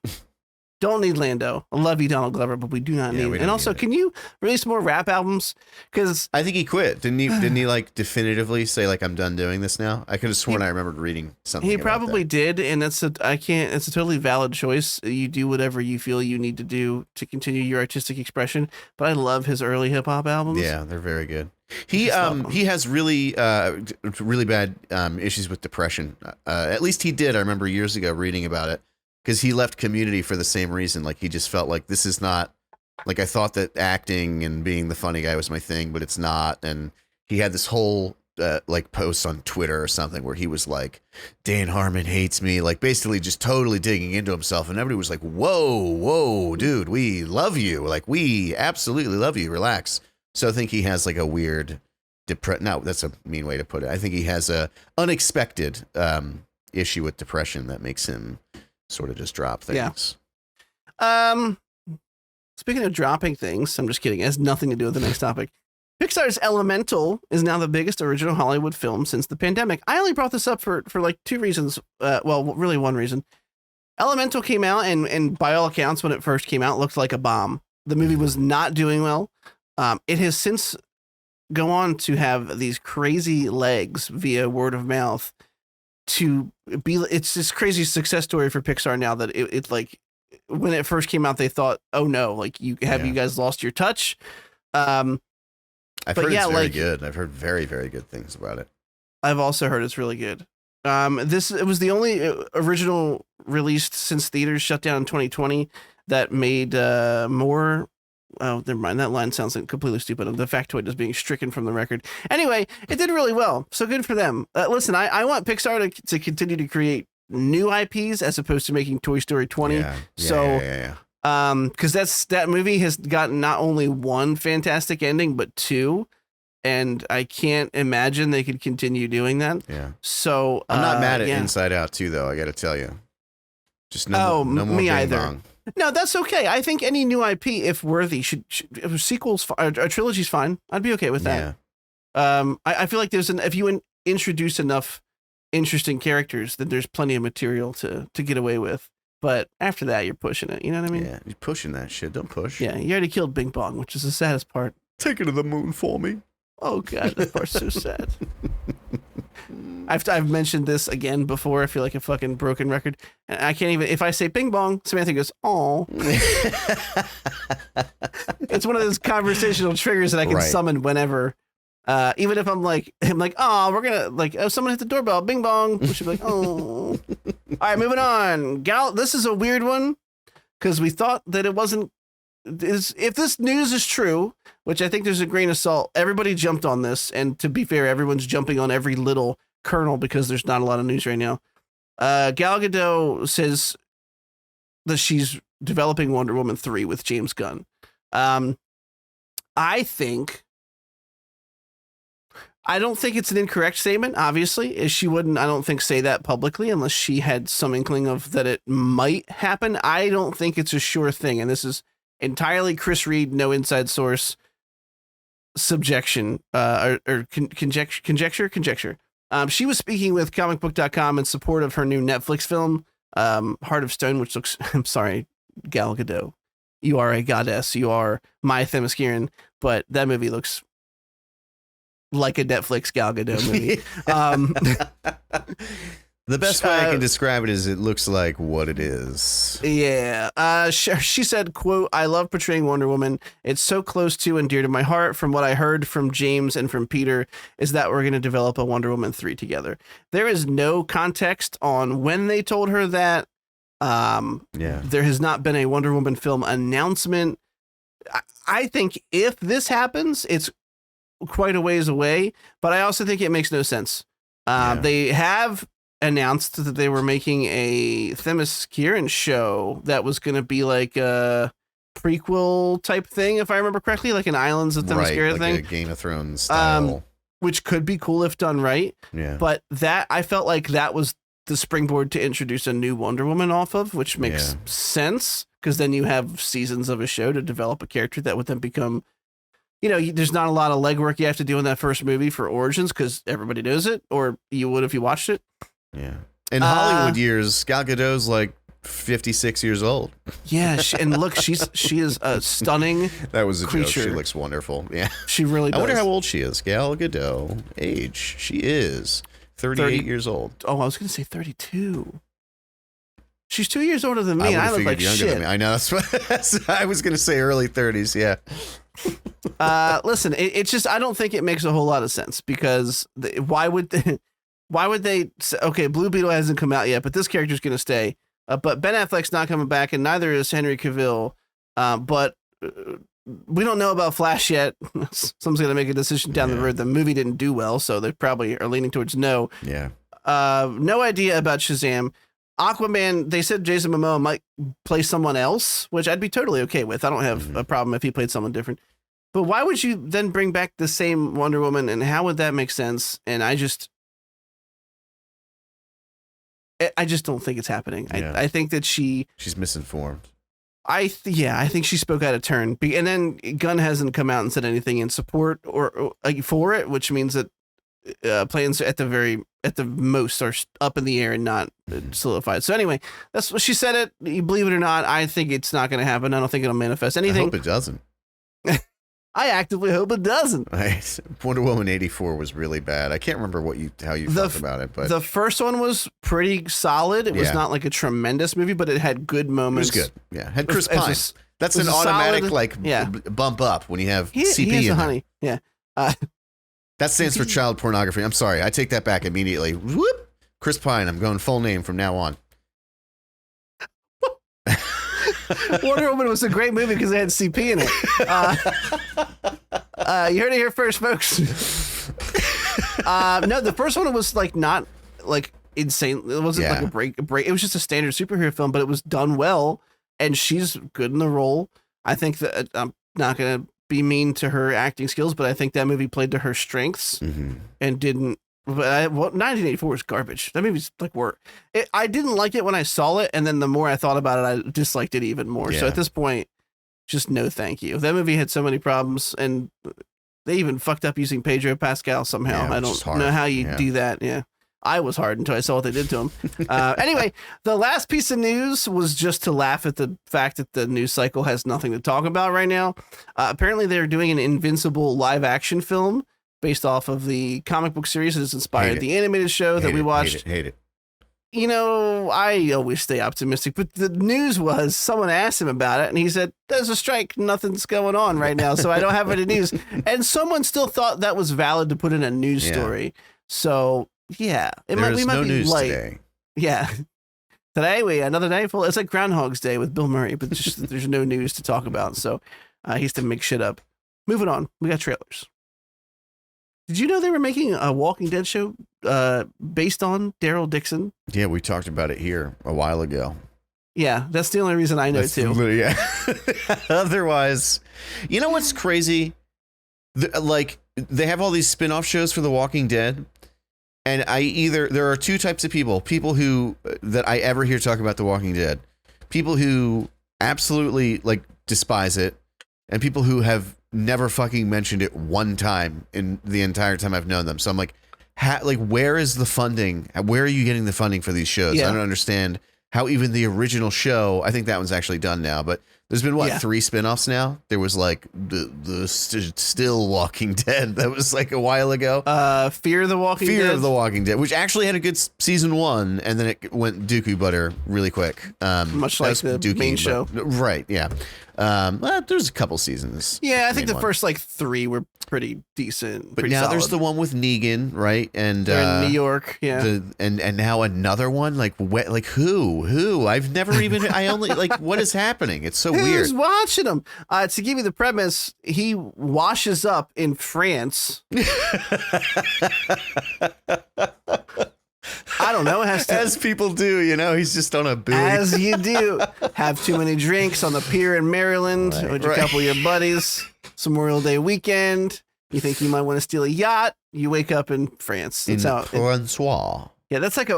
Don't need Lando. I love you, Donald Glover, but we do not need it. And also, can you release more rap albums? Because
I think he quit. Didn't he like definitively say like I'm done doing this now? I could have sworn I remembered reading something.
He probably did, and it's a totally valid choice. You do whatever you feel you need to do to continue your artistic expression. But I love his early hip hop albums.
Yeah, they're very good. He has really bad issues with depression. At least he did. I remember years ago reading about it. Because he left Community for the same reason. Like, he just felt like this is not, like, I thought that acting and being the funny guy was my thing, but it's not. And he had this whole, like, post on Twitter or something where he was like, Dan Harmon hates me. Like, basically just totally digging into himself. And everybody was like, whoa, dude, we love you. Like, we absolutely love you. Relax. So I think he has, like, a weird, no, that's a mean way to put it. I think he has a unexpected issue with depression that makes him sort of just drop things.
Yeah. Speaking of dropping things, I'm just kidding. It has nothing to do with the next topic. Pixar's Elemental is now the biggest original Hollywood film since the pandemic. I only brought this up for like 2 reasons. Well, really 1 reason. Elemental came out and by all accounts, when it first came out, looked like a bomb. The movie was not doing well. It has since go on to have these crazy legs via word of mouth to be. It's this crazy success story for Pixar now that it like when it first came out, they thought, oh no, like you guys lost your touch.
I've heard it's very good. I've heard very, very good things about it.
I've also heard it's really good. It was the only original released since theaters shut down in 2020 that made more. Oh, never mind. That line sounds like completely stupid. The factoid is being stricken from the record. Anyway, it did really well. So good for them. Listen, I want Pixar to continue to create new IPs as opposed to making Toy Story 20.
Yeah.
Because that movie has gotten not only 1 fantastic ending, but 2. And I can't imagine they could continue doing that.
Yeah.
So
I'm not mad at Inside Out 2, though. I got to tell you. Just no more
me either.
Bong.
No, that's okay. I think any new IP, if worthy, should sequels, a trilogy's fine. I'd be okay with that. Yeah. I feel like if you introduce enough interesting characters, then there's plenty of material to get away with. But after that, you're pushing it. You know what I mean?
Yeah, you're pushing that shit. Don't push.
Yeah, you already killed Bing Bong, which is the saddest part.
Take it to the moon for me.
Oh God, that part's so sad. I've mentioned this again before. I feel like a fucking broken record, and I can't even. If I say "Bing Bong," Samantha goes, "Oh." It's one of those conversational triggers that I can summon whenever. Even if I'm like, "Oh, we're gonna like." Oh, someone hit the doorbell. Bing Bong. She'll be like, "Oh." All right, moving on. This is a weird one because we thought that it wasn't if this news is true, which I think there's a grain of salt, everybody jumped on this, and to be fair, everyone's jumping on every little kernel because there's not a lot of news right now. Gal Gadot says that she's developing Wonder Woman 3 with James Gunn. I don't think it's an incorrect statement, obviously. She wouldn't, I don't think, say that publicly unless she had some inkling of that it might happen. I don't think it's a sure thing. And this is entirely Chris Reed, no inside source subjection, or conjecture. She was speaking with comicbook.com in support of her new Netflix film, Heart of Stone, which looks, I'm sorry, Gal Gadot. You are a goddess. You are my Themysciran, but that movie looks like a Netflix Gal Gadot movie.
The best way I can describe it is it looks like what it is.
Yeah. She said, quote, "I love portraying Wonder Woman. It's so close to and dear to my heart. From what I heard from James and from Peter is that we're going to develop a Wonder Woman 3 together." There is no context on when they told her that. There has not been a Wonder Woman film announcement. I think if this happens, it's quite a ways away, but I also think it makes no sense. They have announced that they were making a Themysciran show that was going to be like a prequel type thing, if I remember correctly, like an Islands of Themyscira
like
thing,
a Game of Thrones style,
which could be cool if done right.
Yeah,
but that I felt like that was the springboard to introduce a new Wonder Woman off of, which makes sense because then you have seasons of a show to develop a character that would then become, you know, there's not a lot of legwork you have to do in that first movie for origins because everybody knows it, or you would if you watched it.
Yeah. In Hollywood years, Gal Gadot's like 56 years old.
Yeah, and look, she is a stunning
that was a
creature.
Joke. She looks wonderful. Yeah.
She really does.
I wonder how old she is. Gal Gadot, age. She is 38 years old.
Oh, I was going to say 32. She's 2 years older than me. I look like
younger
shit.
Than me. I know. That's what I was going to say, early 30s. Yeah.
Listen, it's just, I don't think it makes a whole lot of sense because why would they say, okay, Blue Beetle hasn't come out yet, but this character's going to stay. But Ben Affleck's not coming back, and neither is Henry Cavill. But we don't know about Flash yet. Someone's going to make a decision down the road. The movie didn't do well, so they probably are leaning towards no.
Yeah.
No idea about Shazam. Aquaman, they said Jason Momoa might play someone else, which I'd be totally okay with. I don't have a problem if he played someone different. But why would you then bring back the same Wonder Woman, and how would that make sense? And I just don't think it's happening. Yeah. I think that she's
misinformed.
I think she spoke out of turn. And then Gunn hasn't come out and said anything in support or for it, which means that plans at the most are up in the air and not solidified. So anyway, that's what she said. It, you believe it or not, I think it's not going to happen. I don't think it'll manifest anything.
I hope it doesn't.
I actively hope it doesn't.
Wonder Woman 84 was really bad. I can't remember how you felt about it, but
the first one was pretty solid. It was not like a tremendous movie, but it had good moments.
It was good. Yeah, had Chris Pine. That's an automatic bump up when you have CP
he has
in
honey. Yeah.
That stands for child pornography. I'm sorry. I take that back immediately. Whoop. Chris Pine. I'm going full name from now on.
Wonder Woman was a great movie because it had CP in it. You heard it here first, folks. No, the first one was like not like insane. It wasn't like a break. It was just a standard superhero film, but it was done well, and she's good in the role. I think that I'm not gonna be mean to her acting skills, but I think that movie played to her strengths and didn't. But 1984 was garbage. That movie's like work. I didn't like it when I saw it, and then the more I thought about it, I disliked it even more. Yeah. So at this point, just no thank you. That movie had so many problems, and they even fucked up using Pedro Pascal somehow. I don't know how you do that. Yeah, I was hard until I saw what they did to him. Anyway, the last piece of news was just to laugh at the fact that the news cycle has nothing to talk about right now. Apparently, they're doing an Invincible live action film based off of the comic book series that has inspired the animated show that we watched.
Hate it.
You know, I always stay optimistic, but the news was someone asked him about it, and he said, "There's a strike. Nothing's going on right now, so I don't have any news." And someone still thought that was valid to put in a news story. So, yeah.
There is no news today.
Yeah. Today, another day full. It's like Groundhog's Day with Bill Murray, but just there's no news to talk about. So he has to make shit up. Moving on. We got trailers. Did you know they were making a Walking Dead show based on Daryl Dixon?
Yeah, we talked about it here a while ago.
Yeah, that's the only reason I know too.
Yeah. Otherwise, you know what's crazy? Like they have all these spin-off shows for The Walking Dead. And there are two types of people who that I ever hear talk about The Walking Dead, people who absolutely like despise it, and people who have never fucking mentioned it one time in the entire time I've known them. So I'm like, where is the funding? Where are you getting the funding for these shows?
Yeah.
I don't understand how even the original show, I think that one's actually done now, but there's been 3 spinoffs now. There was like the still Walking Dead that was like a while ago.
Fear of the Walking Dead.
Fear of the Walking Dead, which actually had a good season 1, and then it went dooku butter really quick.
Much like the main show.
Right, yeah. There's a couple seasons.
Yeah, I think the first like 3 were pretty decent.
But now
solid.
there's the one with Negan, right? And
they're in New York, yeah.
And now another one, like who? I've never even. I only like what is happening? It's so weird.
Who's watching them? To give you the premise, he washes up in France. I don't know. It has to,
as people do, he's just on a buoy.
As you do. Have too many drinks on the pier in Maryland with a couple of your buddies. It's Memorial Day weekend. You think you might want to steal a yacht. You wake up in France.
That's Francois.
Yeah, that's like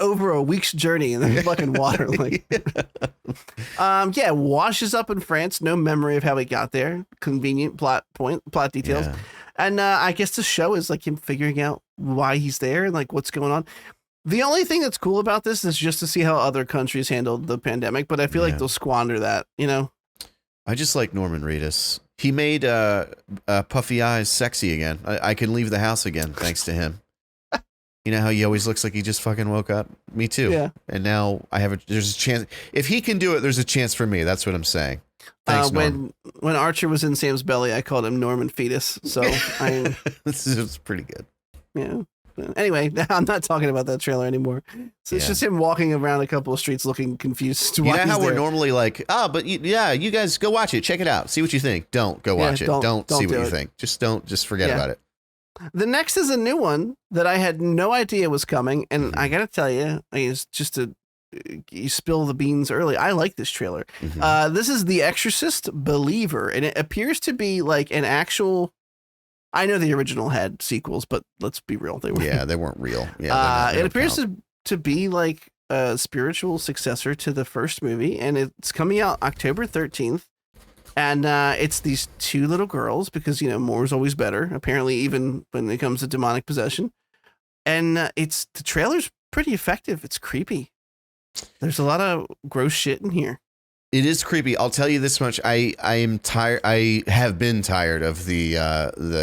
over a week's journey in the fucking water. Like, washes up in France. No memory of how he got there. Convenient plot details. Yeah. And I guess the show is like him figuring out why he's there and like what's going on. The only thing that's cool about this is just to see how other countries handled the pandemic, but I feel like they'll squander that,
I just like Norman Reedus. He made Puffy Eyes sexy again. I can leave the house again thanks to him. You know how he always looks like he just fucking woke up? Me too. Yeah. And now there's a chance. If he can do it, there's a chance for me. That's what I'm saying. Thanks,
when Archer was in Sam's belly, I called him Norman Fetus. So
this is pretty good.
Yeah. Anyway, I'm not talking about that trailer anymore. So it's just him walking around a couple of streets looking confused.
You know how we're normally like, you guys go watch it. Check it out. See what you think. Don't go watch it. Don't see what you think. Just forget about it.
The next is a new one that I had no idea was coming. And I got to tell you, it's just you spill the beans early. I like this trailer. Mm-hmm. This is The Exorcist Believer. And it appears to be like an actual... I know the original had sequels, but let's be real. They
weren't real. Yeah,
it appears to be like a spiritual successor to the first movie, and it's coming out October 13th. And it's these 2 little girls because, more is always better, apparently, even when it comes to demonic possession. And the trailer's pretty effective. It's creepy. There's a lot of gross shit in here.
It is creepy. I'll tell you this much. I am tired. I have been tired of the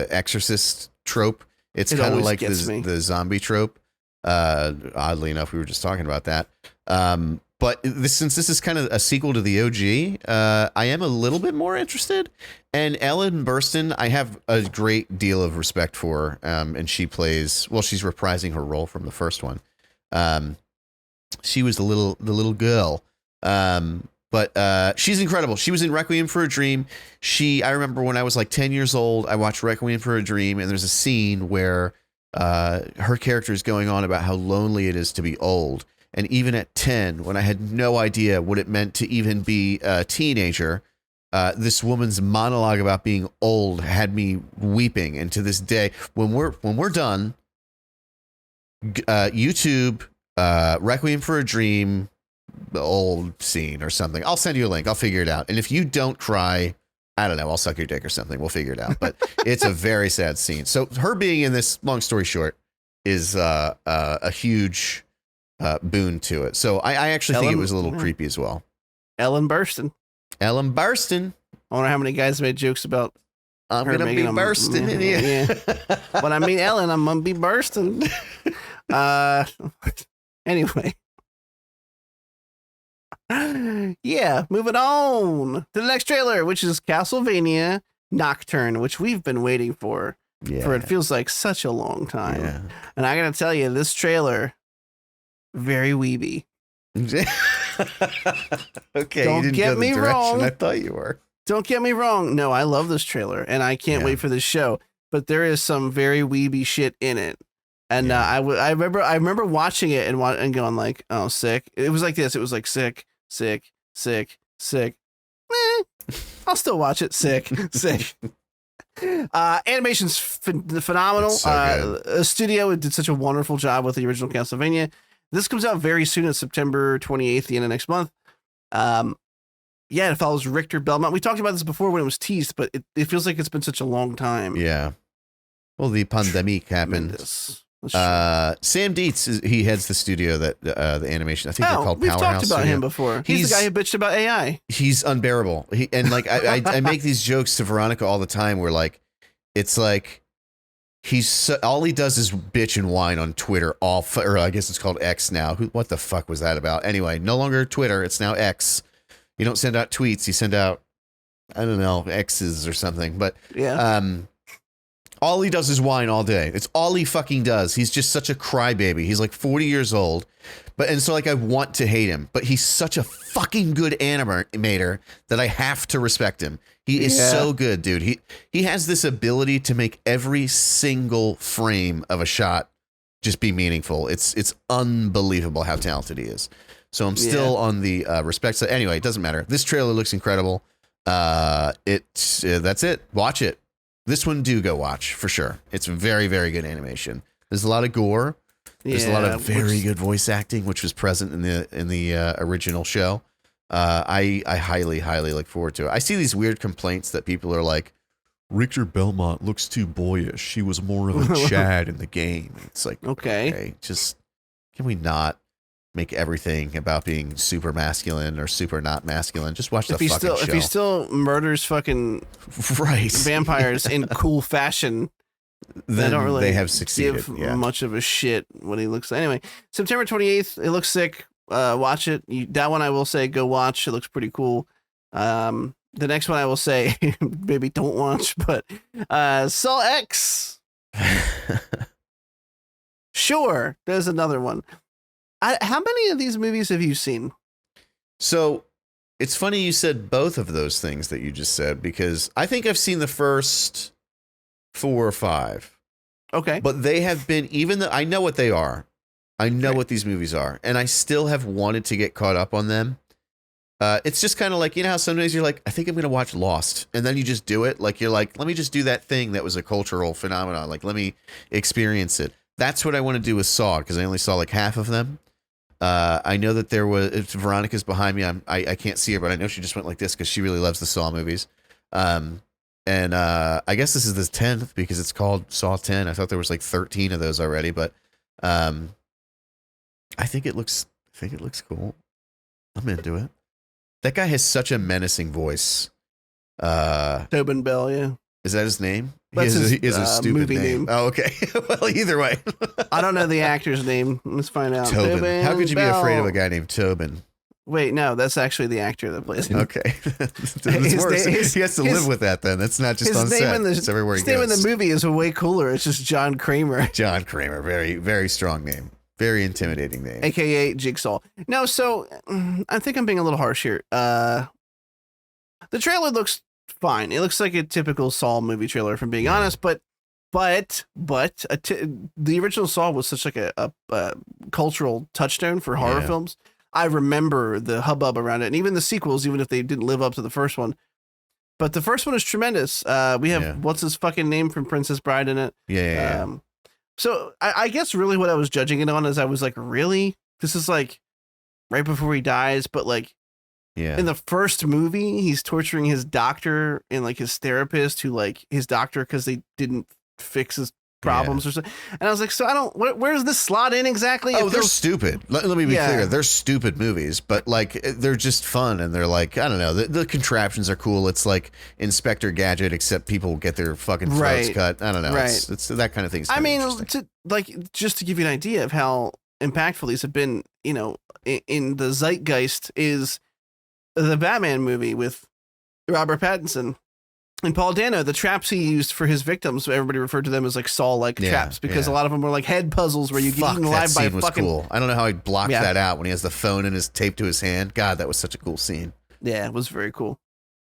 Exorcist trope. It's kind of like the zombie trope. Oddly enough, we were just talking about that. But since this is kind of a sequel to the OG, I am a little bit more interested. And Ellen Burstyn, I have a great deal of respect for. And she's reprising her role from the first one. She was the little girl. But she's incredible. She was in Requiem for a Dream. I remember when I was like 10 years old, I watched Requiem for a Dream, and there's a scene where her character is going on about how lonely it is to be old. And even at 10, when I had no idea what it meant to even be a teenager, this woman's monologue about being old had me weeping. And to this day, when we're done, YouTube, Requiem for a Dream, the old scene or something. I'll send you a link. I'll figure it out. And if you don't cry, I don't know, I'll suck your dick or something. We'll figure it out. But it's a very sad scene. So her being in this, long story short, is a huge boon to it. So I actually think it was a little creepy as well.
Ellen Burstyn.
I
wonder how many guys made jokes about
I'm going to be bursting in here.
Yeah. When I meet Ellen, I'm going to be bursting. Anyway. Yeah, moving on to the next trailer, which is Castlevania Nocturne, which we've been waiting for it feels like such a long time. Yeah. And I gotta tell you, this trailer, very weeby.
Okay,
Don't
you didn't
get
go
me
the direction
wrong.
I thought you were.
Don't get me wrong. No, I love this trailer, and I can't wait for this show. But there is some very weeby shit in it, and I remember watching it and going like, oh, sick. It was like this. It was like sick, sick, sick, sick. I'll still watch it. Sick, sick. Animation's phenomenal.
So
A studio did such a wonderful job with the original Castlevania. This comes out very soon. It's September 28th, the end of next month. Yeah, it follows Richter Belmont. We talked about this before when it was teased, but it feels like it's been such a long time.
Yeah. Well, the pandemic happened. Sam Dietz, he heads the studio that the animation. I think they're called
we've
Powerhouse
talked about
Studio.
him before. He's the guy who bitched about AI.
He's unbearable. I make these jokes to Veronica all the time where like it's like all he does is bitch and whine on Twitter or I guess it's called X now. What the fuck was that about? Anyway, no longer Twitter, it's now X. You don't send out tweets, you send out I don't know, X's or something. But all he does is whine all day. It's all he fucking does. He's just such a crybaby. He's like 40 years old. And so like I want to hate him, but he's such a fucking good animator that I have to respect him. He is so good, dude. He has this ability to make every single frame of a shot just be meaningful. It's unbelievable how talented he is. So I'm still on the respect side. Anyway, it doesn't matter. This trailer looks incredible. That's it. Watch it. This one do go watch for sure. It's very, very good animation. There's a lot of gore. There's a lot of very good voice acting, which was present in the original show. I highly, highly look forward to it. I see these weird complaints that people are like, Richter Belmont looks too boyish. She was more of a Chad in the game. It's like, okay, just can we not make everything about being super masculine or super not masculine? Just watch the fucking show.
If he still murders fucking vampires in cool fashion,
then
don't really
they have succeeded.
Give much of a shit what he looks like. Anyway, September 28th. It looks sick. Watch it. That one I will say go watch. It looks pretty cool. The next one I will say maybe don't watch, but Saw X. Sure, there's another one. How many of these movies have you seen?
So it's funny you said both of those things that you just said, because I think I've seen the first 4 or 5.
Okay.
But they have been, even though I know what they are, I know what these movies are, and I still have wanted to get caught up on them. It's just kind of like, you know how some days you're like, I think I'm going to watch Lost, and then you just do it. Like, you're like, let me just do that thing that was a cultural phenomenon. Like, let me experience it. That's what I want to do with Saw, because I only saw like half of them. I know that Veronica's behind me. I can't see her, but I know she just went like this because she really loves the Saw movies. And I guess this is the 10th because it's called Saw 10. I thought there was like 13 of those already, but I think it looks cool. I'm into it. That guy has such a menacing voice.
Tobin Bell, yeah.
Is that his name?
That's
he has a stupid
movie name.
Oh, okay. Well, either way.
I don't know the actor's name. Let's find out.
Tobin. How could you be afraid of a guy named Tobin?
Wait, no, that's actually the actor that plays him.
Okay. That's worse. He has to live with that then. That's not just on set. It's everywhere he goes.
His name in the movie is way cooler. It's just John Kramer.
John Kramer. Very, very strong name. Very intimidating name.
AKA Jigsaw. No, so I think I'm being a little harsh here. The trailer looks fine. It looks like a typical Saw movie trailer, if I'm being honest, but the original Saw was such like a cultural touchstone for horror films. I remember the hubbub around it, and even the sequels, even if they didn't live up to the first one. But the first one is tremendous. We have what's his fucking name from Princess Bride in it.
Yeah.
So I guess really what I was judging it on is I was like, really? This is like right before he dies, but like in the first movie, he's torturing his doctor and like his therapist who like his doctor because they didn't fix his problems or something. And I was like, so I don't, where does this slot in exactly?
Oh, they're stupid. Let me be clear. They're stupid movies, but like they're just fun. And they're like, I don't know, the contraptions are cool. It's like Inspector Gadget, except people get their fucking throats cut. I don't know. Right. It's that kind of thing.
I mean, just to give you an idea of how impactful these have been, you know, in the zeitgeist is the Batman movie with Robert Pattinson. And Paul Dano, the traps he used for his victims, everybody referred to them as like Saw-like traps because a lot of them were like head puzzles where you get eaten alive by a fucking.
Cool. I don't know how he blocked that out when he has the phone and his taped to his hand. God, that was such a cool scene.
Yeah, it was very cool.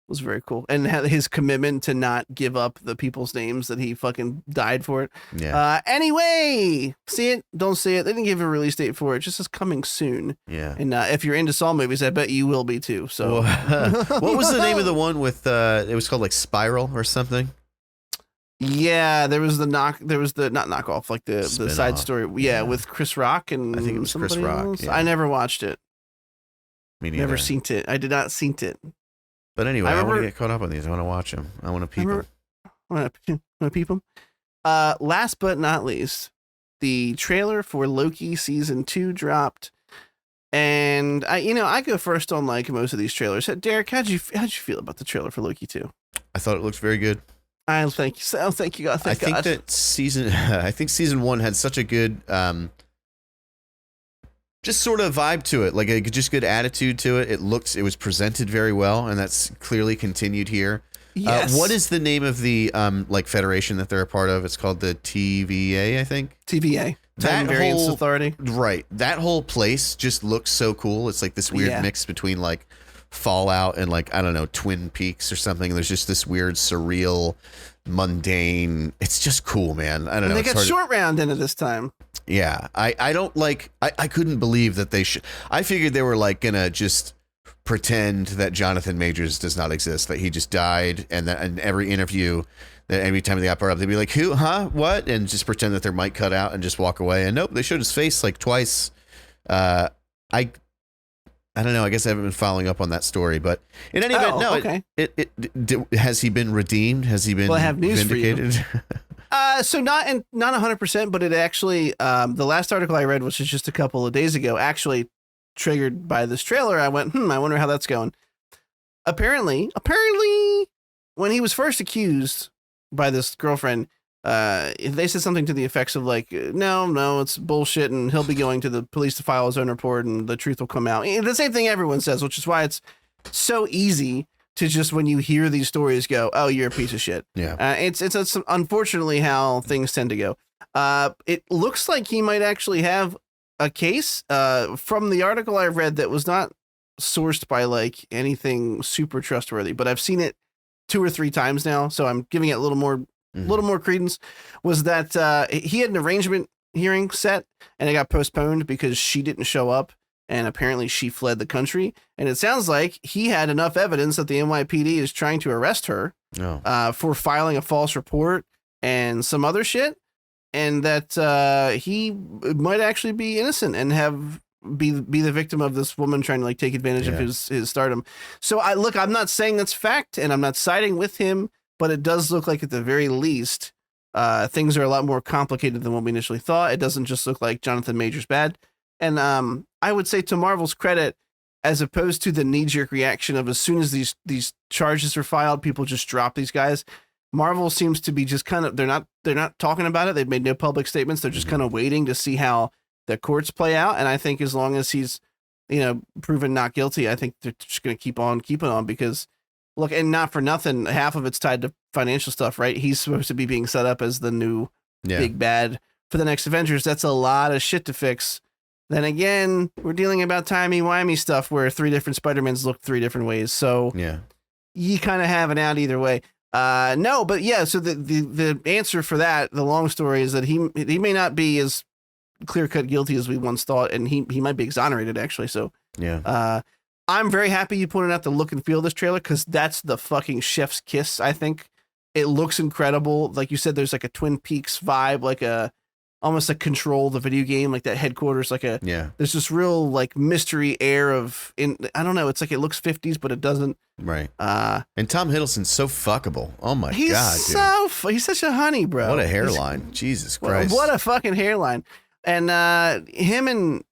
It was very cool. And his commitment to not give up the people's names that he fucking died for it.
Yeah.
Anyway, see it? Don't see it. They didn't give a release date for it. It just says coming soon.
Yeah.
And if you're into Saw movies, I bet you will be too. So,
what was the name of the one with? It was called like Spiral or something.
Yeah, there was not knockoff, like the side story. Yeah, with Chris Rock and
I think it was Chris Rock. Yeah.
I never watched it.
Me neither.
Never seen it. I did not seen it.
But anyway, I want to get caught up on these. I want to watch them. I want to peep them.
I want to peep them. Last but not least, the trailer for Loki season 2 dropped, and I go first on like most of these trailers. Derek, how'd you feel about the trailer for Loki 2?
I thought it looked very good.
I thank you. So thank you, God.
I think that season 1 had such a good just sort of vibe to it, like a just good attitude to it. It was presented very well, and that's clearly continued here.
Yes.
What is the name of the like federation that they're a part of? It's called the TVA, I think.
TVA. Time Variance Authority.
Right. That whole place just looks so cool. It's like this weird mix between like Fallout and like, I don't know, Twin Peaks or something. There's just this weird, surreal, mundane. It's just cool, man. I don't know.
They got Short Round in it this time.
Yeah. I don't like, I couldn't believe that they should. I figured they were like gonna just pretend that Jonathan Majors does not exist, that he just died, and that in every interview, that every time they got brought up, they'd be like, who, huh, what? And just pretend that their mic cut out and just walk away. And nope, they showed his face like twice. I don't know. I guess I haven't been following up on that story, but in any event, no. Okay. Has he been redeemed? Has he been
well, I have news
vindicated?
For you. So not 100%, but it actually, the last article I read, which was just a couple of days ago, actually triggered by this trailer. I went, I wonder how that's going. Apparently, when he was first accused by this girlfriend, they said something to the effects of like, no, it's bullshit, and he'll be going to the police to file his own report, and the truth will come out. The same thing everyone says, which is why it's so easy to just, when you hear these stories, go, oh, you're a piece of shit.
Yeah.
It's unfortunately how things tend to go. It looks like he might actually have a case from the article I read that was not sourced by like anything super trustworthy, but I've seen it 2 or 3 times now, so I'm giving it a little more credence. Was that he had an arraignment hearing set, and it got postponed because she didn't show up, and apparently she fled the country. And it sounds like he had enough evidence that the NYPD is trying to arrest her for filing a false report and some other shit, and that he might actually be innocent and be the victim of this woman trying to like take advantage of his stardom. So I'm not saying that's fact, and I'm not siding with him, but it does look like at the very least, things are a lot more complicated than what we initially thought. It doesn't just look like Jonathan Majors bad. And I would say, to Marvel's credit, as opposed to the knee-jerk reaction of as soon as these charges are filed, people just drop these guys. Marvel seems to be just kind of, they're not talking about it. They've made no public statements. They're just kind of waiting to see how the courts play out. And I think as long as he's, proven not guilty, I think they're just going to keep on keeping on, because look, and not for nothing, half of it's tied to financial stuff, right? He's supposed to be being set up as the new big bad for the next Avengers. That's a lot of shit to fix. Then again, we're dealing about timey-wimey stuff where 3 different Spider-Mans look 3 different ways. So you kind of have an out either way. No, but yeah, so the answer for that, the long story, is that he may not be as clear-cut guilty as we once thought, and he might be exonerated, actually. So I'm very happy you pointed out the look and feel of this trailer, because that's the fucking chef's kiss, I think. It looks incredible. Like you said, there's like a Twin Peaks vibe, like almost like Control, the video game, like that headquarters, like there's this real like mystery air of, I don't know, it's like it looks 50s, but it doesn't.
Right. And Tom Hiddleston's so fuckable. Oh my God, dude.
He's such a honey, bro.
What a hairline. Jesus Christ.
What a fucking hairline. And him and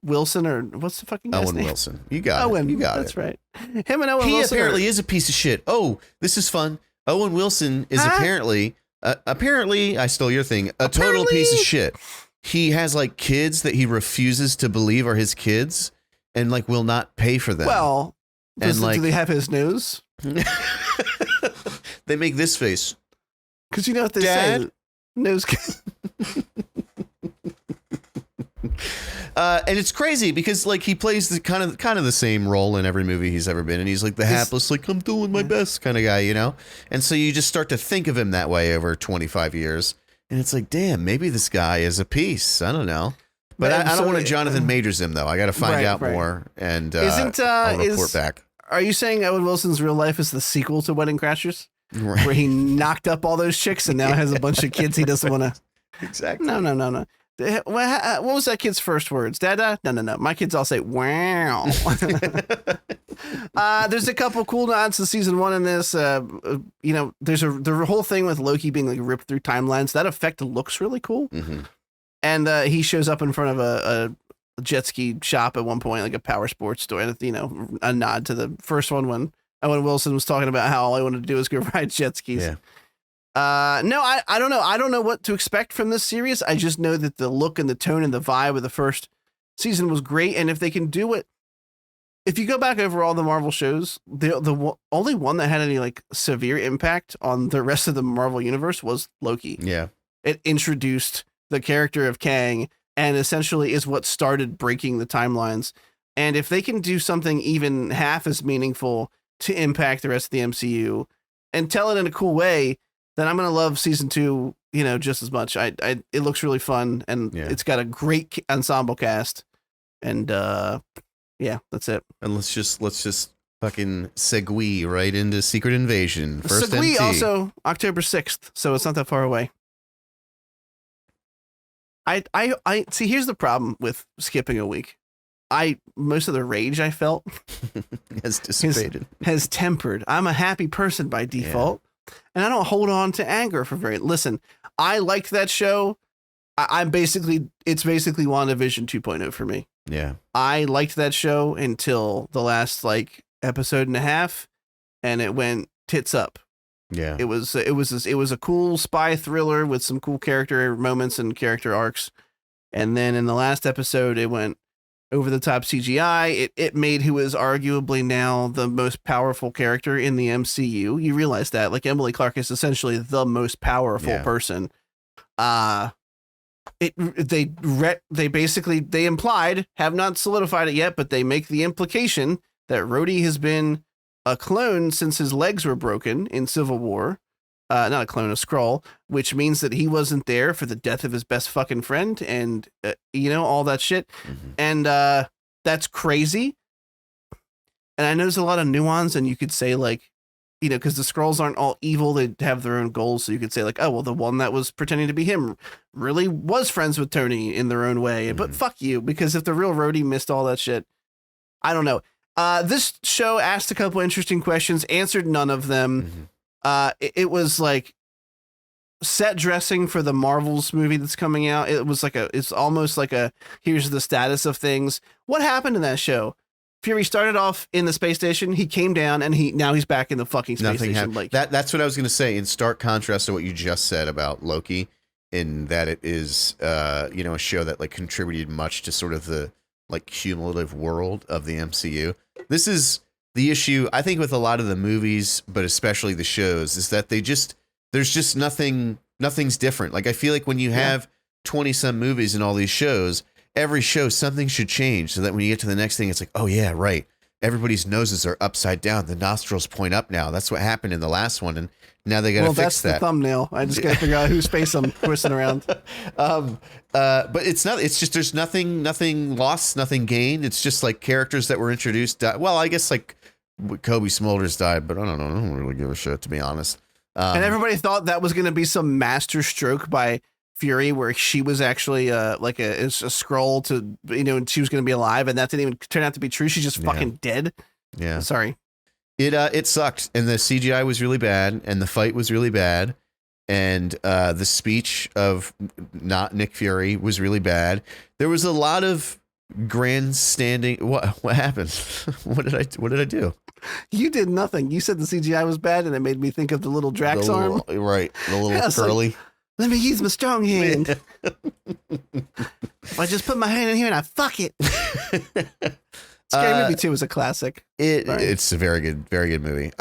Wilson, or what's the fucking guy's name? Wilson.
You got it. You got
that's
it.
Right. Him and Owen Wilson.
He apparently is a piece of shit. Oh, this is fun. Owen Wilson is apparently, I stole your thing, a total piece of shit. He has like kids that he refuses to believe are his kids, and like will not pay for them.
Well, do they have his news?
they make this face.
Because you know what they
Dad?
say. Nose.
And it's crazy because like he plays the kind of the same role in every movie he's ever been, and he's like the hapless, like I'm doing my best kind of guy, you know. And so you just start to think of him that way over 25 years, and it's like, damn, maybe this guy is a piece. I don't know, but I don't want to Jonathan Majors him though. I got to find out more, and I'll report back.
Are you saying Owen Wilson's real life is the sequel to Wedding Crashers,
right,
where he knocked up all those chicks and now has a bunch of kids he doesn't want to?
Exactly.
No. What was that kid's first words? Dada? No. My kids all say, wow. There's a couple cool nods to season 1 in this. You know, there's the whole thing with Loki being like ripped through timelines. That effect looks really cool.
Mm-hmm.
And he shows up in front of a jet ski shop at one point, like a power sports store. And, you know, a nod to the first one when Owen Wilson was talking about how all I wanted to do is go ride jet skis.
Yeah.
No, I don't know. I don't know what to expect from this series. I just know that the look and the tone and the vibe of the first season was great. And if they can do it, if you go back over all the Marvel shows, the only one that had any like severe impact on the rest of the Marvel universe was Loki.
Yeah.
It introduced the character of Kang and essentially is what started breaking the timelines. And if they can do something even half as meaningful to impact the rest of the MCU and tell it in a cool way, then I'm going to love season 2, you know, just as much. It looks really fun, and it's got a great ensemble cast. And yeah, that's it.
And let's just fucking segue right into Secret Invasion. First
segue
MT.
also October 6th, so it's not that far away. I see, here's the problem with skipping a week. Most of the rage I felt
has dissipated.
Has tempered. I'm a happy person by default. Yeah. And I don't hold on to anger for listen, I liked that show. It's basically WandaVision 2.0 for me.
Yeah.
I liked that show until the last like episode and a half, and it went tits up.
Yeah.
It was a cool spy thriller with some cool character moments and character arcs. And then in the last episode, it went over the top CGI. It made who is arguably now the most powerful character in the MCU. You realize that, like, Emily Clark is essentially the most powerful person. They implied, have not solidified it yet, but they make the implication that Rhodey has been a clone since his legs were broken in Civil War. Not a clone, a Skrull, which means that he wasn't there for the death of his best fucking friend and, you know, all that shit. Mm-hmm. And that's crazy. And I know there's a lot of nuance, and you could say, like, you know, because the Skrulls aren't all evil, they have their own goals. So you could say, like, oh, well, the one that was pretending to be him really was friends with Tony in their own way. Mm-hmm. But fuck you, because if the real Rhodey missed all that shit, I don't know. This show asked a couple interesting questions, answered none of them. Mm-hmm. It was like set dressing for the Marvels movie that's coming out. It's almost like here's the status of things. What happened in that show? Fury started off in the space station. He came down, and now he's back in the fucking space station. Like
that's what I was going to say. In stark contrast to what you just said about Loki, in that it is, you know, a show that like contributed much to sort of the like cumulative world of the MCU. This is the issue, I think, with a lot of the movies, but especially the shows, is that there's just nothing's different. Like, I feel like when you have 20 some movies and all these shows, every show, something should change so that when you get to the next thing, it's like, oh yeah, right. Everybody's noses are upside down. The nostrils point up now. That's what happened in the last one. And now they got to fix that.
That's the thumbnail. I just got to figure out whose face I'm twisting around.
But it's just, there's nothing lost, nothing gained. It's just like characters that were introduced. Well, I guess like Kobe Smulders died, but I don't really give a shit, to be honest.
And everybody thought that was going to be some master stroke by Fury, where she was actually like a Skrull to, you know, and she was going to be alive, and that didn't even turn out to be true. She's just fucking dead.
Yeah.
Sorry.
It sucked, and the CGI was really bad, and the fight was really bad, and the speech of not Nick Fury was really bad. There was a lot of grandstanding. What happened? What did I do?
You did nothing. You said the CGI was bad, and it made me think of the little Drax arm.
Right, the little curly.
Like, let me use my strong hand. If I just put my hand in here and I fuck it. Scary Movie 2 is a classic.
It's a very good movie.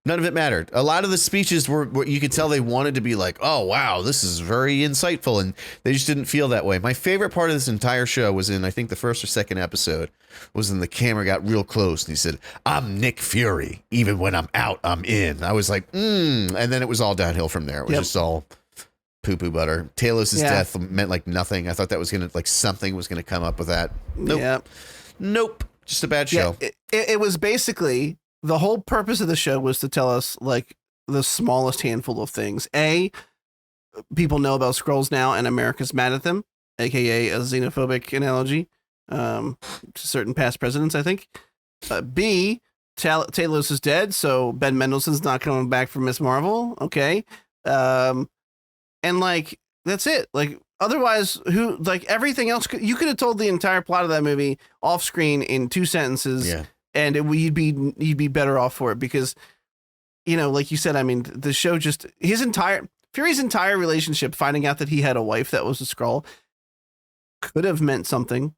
None of it mattered. A lot of the speeches were you could tell they wanted to be like, oh, wow, this is very insightful. And they just didn't feel that way. My favorite part of this entire show was in, I think, the first or second episode, was when the camera got real close and he said, I'm Nick Fury. Even when I'm out, I'm in. I was like, And then it was all downhill from there. It was just all poo-poo butter. Talos' death meant like nothing. I thought that was going to, like, something was going to come up with that. Nope.
Yep.
Nope. Just a bad show.
It was basically... The whole purpose of the show was to tell us like the smallest handful of things. People know about Skrulls now and America's mad at them, aka a xenophobic analogy to certain past presidents, I think. B, Talos is dead, so Ben Mendelsohn's not coming back for Miss Marvel. Okay. And like, that's it. Like, otherwise, everything else, you could have told the entire plot of that movie off screen in 2 sentences.
Yeah.
And you'd be better off for it because, you know, like you said, I mean, the show just Fury's entire relationship, finding out that he had a wife that was a Skrull, could have meant something,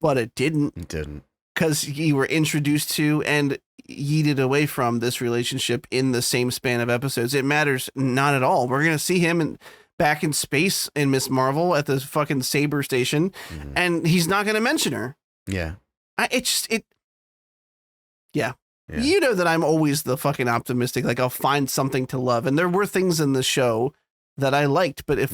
but it didn't.
It didn't,
because you were introduced to and yeeted away from this relationship in the same span of episodes. It matters not at all. We're gonna see him back in space in Miss Marvel at the fucking Saber station, and he's not gonna mention her.
Yeah,
Yeah. You know that I'm always the fucking optimistic. Like, I'll find something to love. And there were things in the show that I liked. But if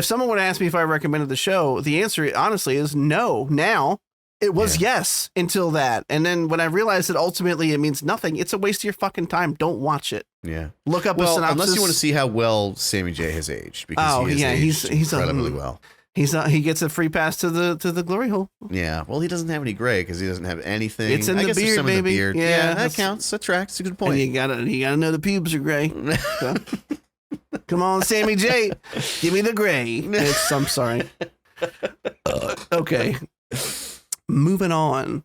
someone would ask me if I recommended the show, the answer, honestly, is no. Now, it was yes until that. And then when I realized that ultimately it means nothing, it's a waste of your fucking time. Don't watch it.
Yeah.
Look up a synopsis.
Unless you want to see how well Sammy J has aged. Because he's incredibly well.
He gets a free pass to the glory hole.
Yeah, well, he doesn't have any gray because he doesn't have anything.
It's in the beard, baby.
The beard. Yeah, that counts. That tracks. It's a good point.
And you gotta know the pubes are gray. So. Come on, Sammy J, give me the gray. I'm sorry. Okay, moving on.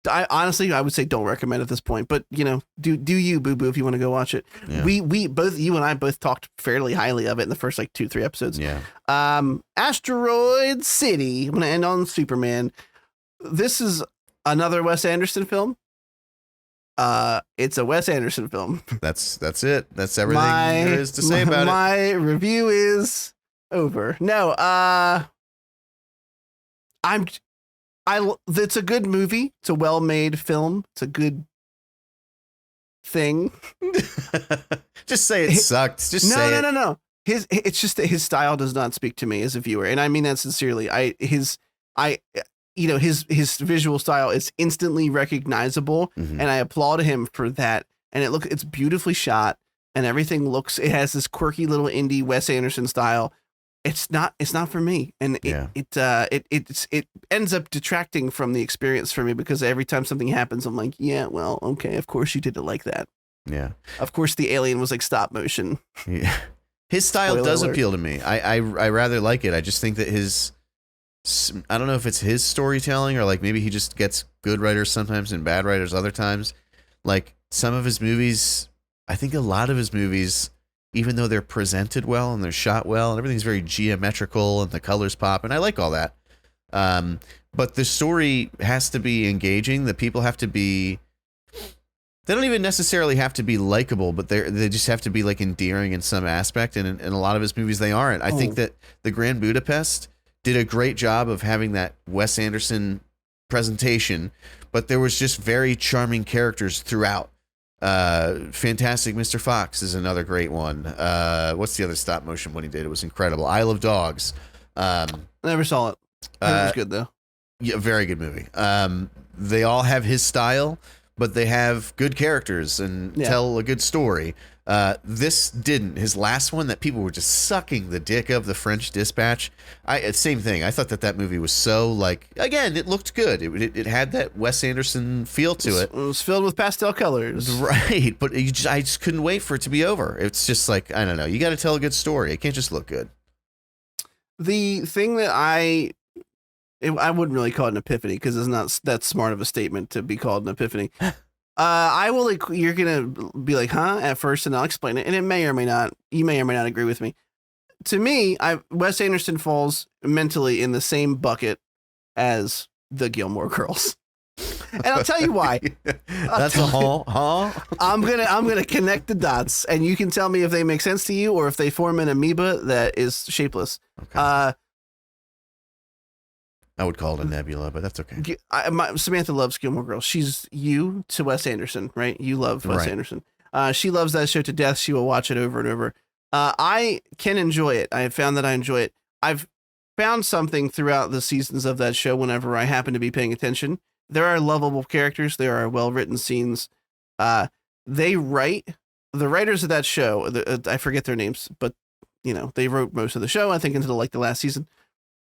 I would say don't recommend at this point, but you know, do you, boo boo, if you want to go watch it. Yeah. We both, you and I both talked fairly highly of it in the first like 2-3 episodes.
Yeah.
Asteroid City. I'm gonna end on Superman. This is another Wes Anderson film. It's a Wes Anderson film.
That's it. That's everything there is to say about it.
My review is over. No, it's a good movie. It's a well-made film. It's a good thing.
Just say it sucked. Just say it.
No. It's just that his style does not speak to me as a viewer, and I mean that sincerely. His visual style is instantly recognizable, and I applaud him for that. And it's beautifully shot, and everything it has this quirky little indie Wes Anderson style. It's not for me, and it ends up detracting from the experience for me because every time something happens, I'm like, yeah, well, okay, of course you did it like that.
Yeah,
of course the alien was like stop motion.
Yeah, his style
Spoiler
does
alert.
appeal to me. I rather like it. I just think that I don't know if it's his storytelling or like maybe he just gets good writers sometimes and bad writers other times. Like some of his movies, I think a lot of his movies, even though they're presented well and they're shot well and everything's very geometrical and the colors pop, and I like all that. But the story has to be engaging. The people have to be, they don't even necessarily have to be likable, but they just have to be like endearing in some aspect. And in a lot of his movies, they aren't. I think that The Grand Budapest did a great job of having that Wes Anderson presentation, but there was just very charming characters throughout. Fantastic Mr. Fox is another great one. What's the other stop motion one he did? It was incredible. Isle of Dogs.
Never saw it. It was good though.
Yeah, very good movie. They all have his style, but they have good characters and tell a good story. This didn't. His last one that people were just sucking the dick of, The French Dispatch. Same thing. I thought that movie was so like, again, it looked good. It had that Wes Anderson feel to it.
It was filled with pastel colors.
Right. But I just couldn't wait for it to be over. It's just like, I don't know. You got to tell a good story. It can't just look good.
The thing that I wouldn't really call it an epiphany because it's not that smart of a statement to be called an epiphany. You're going to be like, huh, at first, and I'll explain it. And it may or may not, you may or may not agree with me. To me, Wes Anderson falls mentally in the same bucket as the Gilmore Girls. And I'll tell you why.
That's a huh?
I'm gonna connect the dots, and you can tell me if they make sense to you or if they form an amoeba that is shapeless.
Okay. I would call it a nebula, but that's okay.
Samantha loves Gilmore Girls. She's you to Wes Anderson, right? You love Wes Anderson. She loves that show to death. She will watch it over and over. I can enjoy it. I have found that I enjoy it. I've found something throughout the seasons of that show whenever I happen to be paying attention. There are lovable characters. There are well-written scenes. The writers of that show, I forget their names, but they wrote most of the show, I think, into the last season.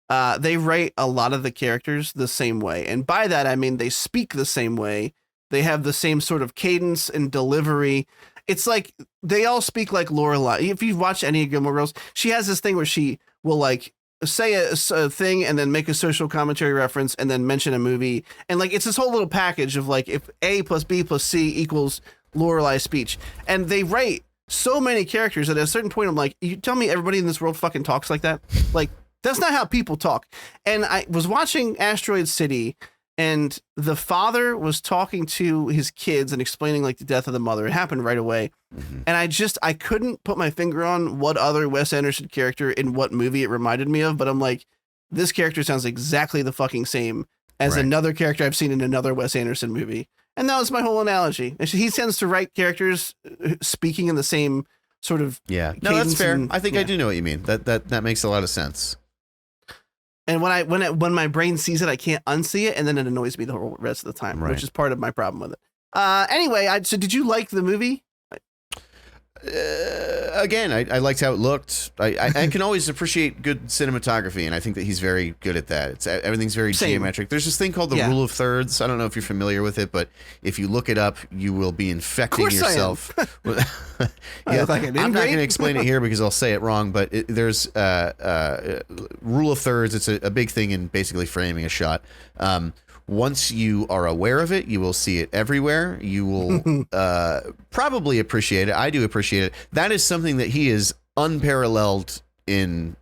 They write a lot of the characters the same way. And by that, I mean, they speak the same way. They have the same sort of cadence and delivery. It's like they all speak like Lorelai. If you've watched any of Gilmore Girls, she has this thing where she will say a thing and then make a social commentary reference and then mention a movie. And it's this whole little package of if A plus B plus C equals Lorelai's speech. And they write so many characters that at a certain point, I'm like, you tell me everybody in this world fucking talks like that? That's not how people talk. And I was watching Asteroid City, and the father was talking to his kids and explaining the death of the mother. It happened right away. Mm-hmm. And I couldn't put my finger on what other Wes Anderson character in what movie it reminded me of, but I'm like, this character sounds exactly the fucking same as another character I've seen in another Wes Anderson movie. And that was my whole analogy. He tends to write characters speaking in the same sort of
no, that's fair. I think I do know what you mean. That makes a lot of sense.
And when my brain sees it, I can't unsee it, and then it annoys me the whole rest of the time, which is part of my problem with it. Anyway, so did you like the movie?
Again, I liked how it looked. I can always appreciate good cinematography, and I think that he's very good at that. Everything's very geometric. There's this thing called the rule of thirds. I don't know if you're familiar with it, but if you look it up, you will be infecting yourself. I'm not going to explain it here because I'll say it wrong, but there's rule of thirds. It's a big thing in basically framing a shot. Once you are aware of it, you will see it everywhere. You will probably appreciate it. I do appreciate it. That is something that he is unparalleled in,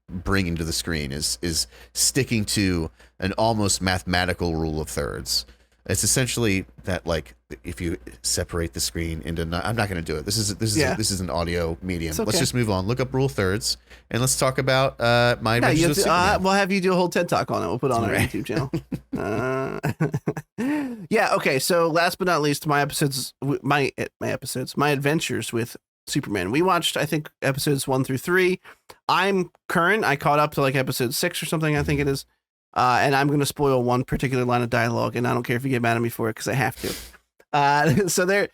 bringing to the screen. Is sticking to an almost mathematical rule of thirds. It's essentially that if you separate the screen into, I'm not going to do it. This is an audio medium. Okay. Let's just move on. Look up rule of thirds and let's talk about my adventures with Superman.
We'll have you do a whole TED talk on it. We'll put it on our YouTube channel. Okay. So last but not least, my adventures with Superman. We watched, I think, episodes 1 through 3. I'm current. I caught up to episode 6 or something. I think it is. And I'm going to spoil one particular line of dialogue, and I don't care if you get mad at me for it because I have to. So there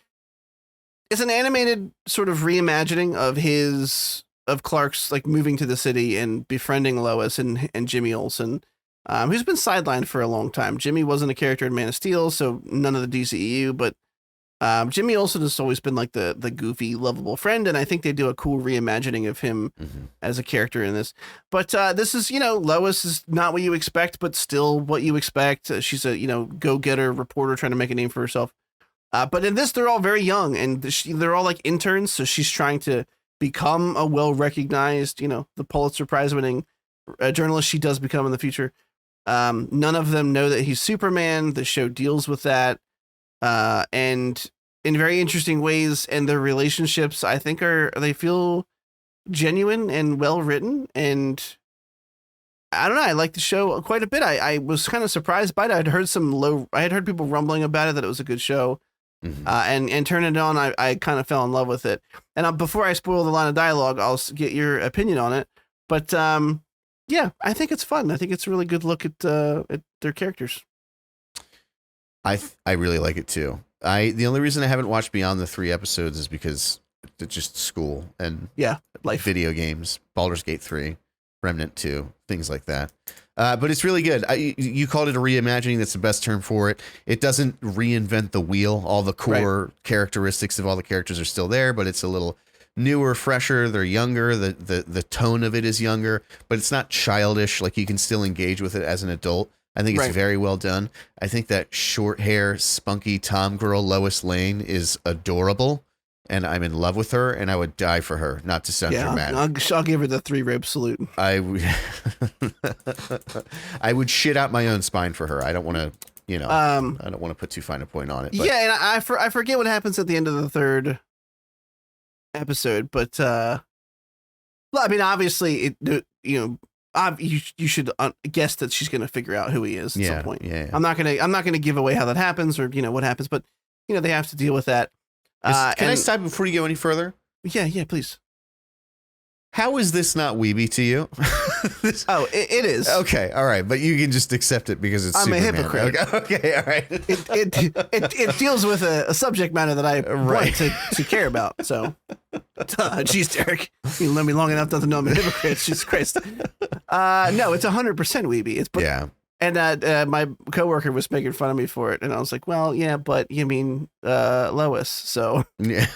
is an animated sort of reimagining of Clark's moving to the city and befriending Lois and Jimmy Olsen, who's been sidelined for a long time. Jimmy wasn't a character in Man of Steel, so none of the DCEU, but Jimmy Olsen has always been the goofy, lovable friend, and I think they do a cool reimagining of him as a character in this. But this is, Lois is not what you expect, but still what you expect. She's a, go-getter reporter trying to make a name for herself. But in this, they're all very young, and they're all interns, so she's trying to become a well-recognized, the Pulitzer Prize-winning journalist she does become in the future. None of them know that he's Superman. The show deals with that. And in very interesting ways, and their relationships, I think they feel genuine and well written. And I don't know, I like the show quite a bit. I was kind of surprised by it. I had heard people rumbling about it, that it was a good show. And turning it on, I kind of fell in love with it. And before I spoil the line of dialogue, I'll get your opinion on it. But I think it's fun. I think it's a really good look at their characters.
I really like it too. The only reason I haven't watched beyond the 3 episodes is because it's just school and
life,
video games, Baldur's Gate 3, Remnant 2, things like that. But it's really good. You called it a reimagining. That's the best term for it. It doesn't reinvent the wheel. All the core characteristics of all the characters are still there, but it's a little newer, fresher. They're younger. The tone of it is younger, but it's not childish. You can still engage with it as an adult. I think it's very well done. I think that short hair, spunky Tom girl, Lois Lane, is adorable, and I'm in love with her, and I would die for her, not to sound dramatic.
I'll give her the 3-rope salute.
I would shit out my own spine for her. I don't want to, you know, I don't want to put too fine a point on it. But.
Yeah, and I forget what happens at the end of the third episode, but well, I mean, obviously, you should guess that she's going to figure out who he is at some point.
Yeah.
I'm not gonna give away how that happens or what happens, but they have to deal with that.
Can I stop before you go any further?
Yeah, please.
How is this not weeby to you?
It is.
Okay, all right, but you can just accept it because it's Superman.
A hypocrite.
Okay, all right.
It deals with a subject matter that I want to care about. So, geez, Derek, you know me long enough not to know I'm a hypocrite. Jesus Christ. No, it's 100% weeby.
Yeah.
And my coworker was making fun of me for it, and I was like, "Well, yeah, but you mean Lois?" So
yeah.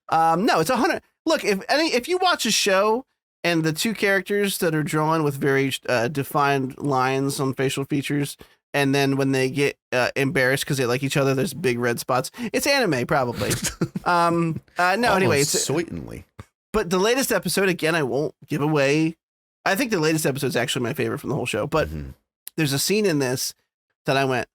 No, it's 100. Look, if you watch a show and the two characters that are drawn with very defined lines on facial features, and then when they get embarrassed because they like each other, there's big red spots. It's anime, probably. No, anyway, it's
certainly.
But the latest episode, again, I won't give away. I think the latest episode is actually my favorite from the whole show. But there's a scene in this that I went,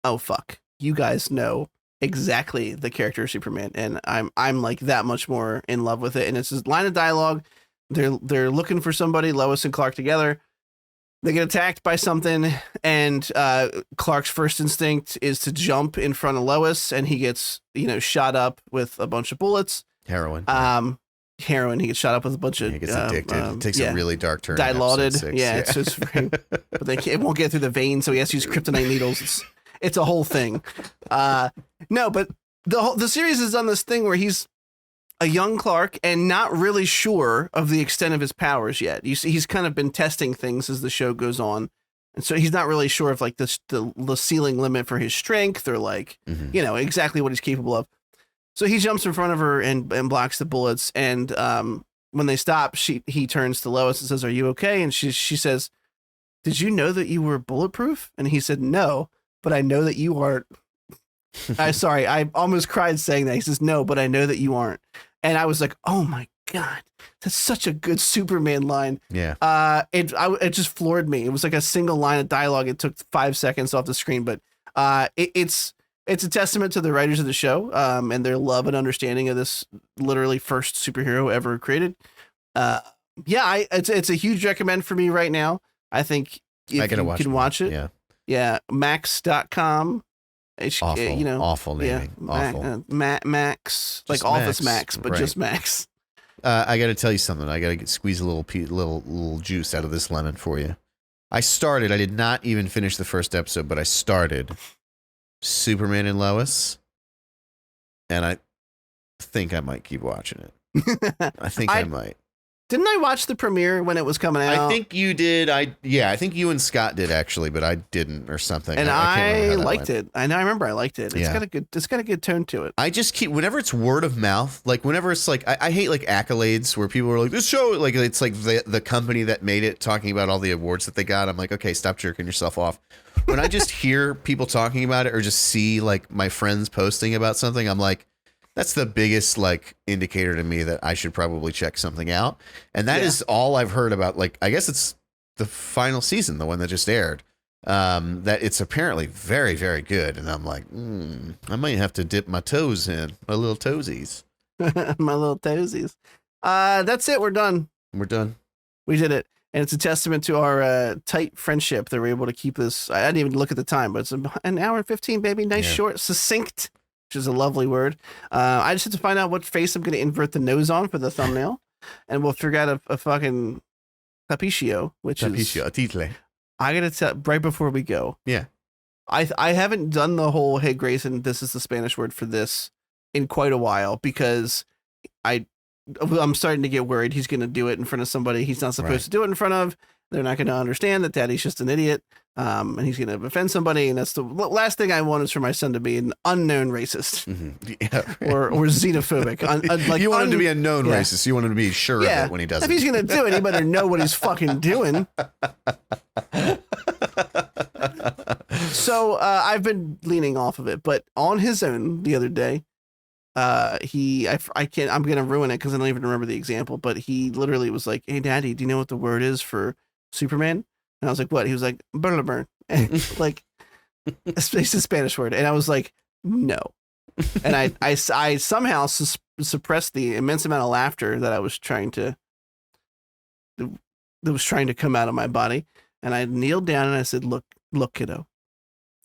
"Oh fuck, you guys know exactly the character of Superman," and I'm like that much more in love with it. And it's this line of dialogue. They're looking for somebody, Lois and Clark together. They get attacked by something, and Clark's first instinct is to jump in front of Lois, and he gets shot up with a bunch of bullets.
Heroin.
Heroin. He gets shot up with a bunch of.
He gets addicted. It takes a really dark turn.
Dilaudid. It's just, but it won't get through the vein, so he has to use kryptonite needles. It's a whole thing. No, but the series has done this thing where he's a young Clark and not really sure of the extent of his powers yet. You see, he's kind of been testing things as the show goes on, and so he's not really sure of like the ceiling limit for his strength or like exactly what he's capable of. So he jumps in front of her and blocks the bullets. And when they stop, he turns to Lois and says, "Are you okay?" And she says, "Did you know that you were bulletproof?" And he said, "No, but I know that you aren't." Sorry, I almost cried saying that. He says, "No, but I know that you aren't." And I was like, "Oh my God, that's such a good Superman line."
Yeah.
It just floored me. It was like a single line of dialogue. It took 5 seconds off the screen, but it's a testament to the writers of the show and their love and understanding of this literally first superhero ever created. It's a huge recommend for me right now. I think if you can watch it. Yeah. Max.com.
Awful naming. Awful.
Max, like
just
Office Max, but just Max.
I got to tell you something. I got to squeeze a little juice out of this lemon for you. I did not even finish the first episode, but I started Superman and Lois, and I think I might keep watching it. I think I might.
Didn't I watch the premiere when it was coming out?
I think you did. I think you and Scott did actually, but I didn't or something.
And I liked it. I remember I liked it. It's got a good tone to it.
I just keep, whenever it's word of mouth, like whenever it's like, I hate like accolades where people are like, this show, like it's like the company that made it talking about all the awards that they got. I'm like, okay, stop jerking yourself off. When I just hear people talking about it or just see like my friends posting about something, I'm like, that's the biggest like indicator to me that I should probably check something out. And that is all I've heard about. Like, I guess it's the final season, the one that just aired, that it's apparently very, very good. And I'm like, I might have to dip my toes in, my little toesies.
My little toesies. That's it. We're done.
We're done.
We did it. And it's a testament to our tight friendship that we're able to keep this. I didn't even look at the time, but it's an hour and 15, baby. Nice, short, succinct. Which is a lovely word. I just have to find out what face I'm going to invert the nose on for the thumbnail, and we'll figure out a fucking Papicio, which is
a title.
I gotta tell right before we go.
Yeah,
I haven't done the whole "Hey Grayson, this is the Spanish word for this" in quite a while because I'm starting to get worried he's going to do it in front of somebody he's not supposed to do it in front of. They're not going to understand that Daddy's just an idiot, and he's going to offend somebody. And that's the last thing I want is for my son to be an unknown racist or xenophobic.
You want him to be a known racist. You want him to be sure of it when he does it.
If he's going to do it, he better know what he's fucking doing. So I've been leaning off of it, but on his own the other day, I'm going to ruin it because I don't even remember the example, but he literally was like, "Hey, Daddy, do you know what the word is for Superman?" And I was like, "What?" He was like, "Burn." Like, It's a Spanish word. And I was like, no. And I somehow suppressed the immense amount of laughter that I was trying to come out of my body. And I kneeled down and I said, look, kiddo.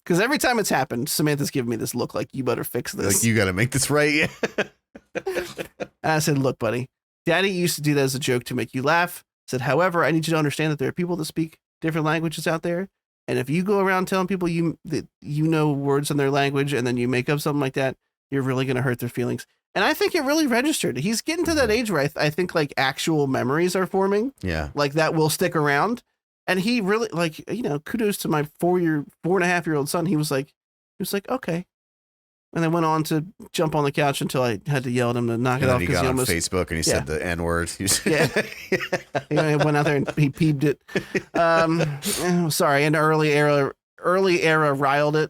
Because every time it's happened, Samantha's giving me this look like, you better fix this.
Like, you got to make this right.
And I said, look, buddy, Daddy used to do that as a joke to make you laugh. I said, however, I need you to understand that there are people that speak different languages out there. And if you go around telling people that you know words in their language and then you make up something like that, you're really going to hurt their feelings. And I think it really registered. He's getting to that age where I think like actual memories are forming.
Yeah.
Like that will stick around. And he really, like, you know, kudos to my 4.5-year-old son. He was like, okay. And then went on to jump on the couch until I had to yell at him to knock it off.
He got on Facebook and he said the N-word.
Yeah. He went out there and he peeped it. Sorry, an early era riled it.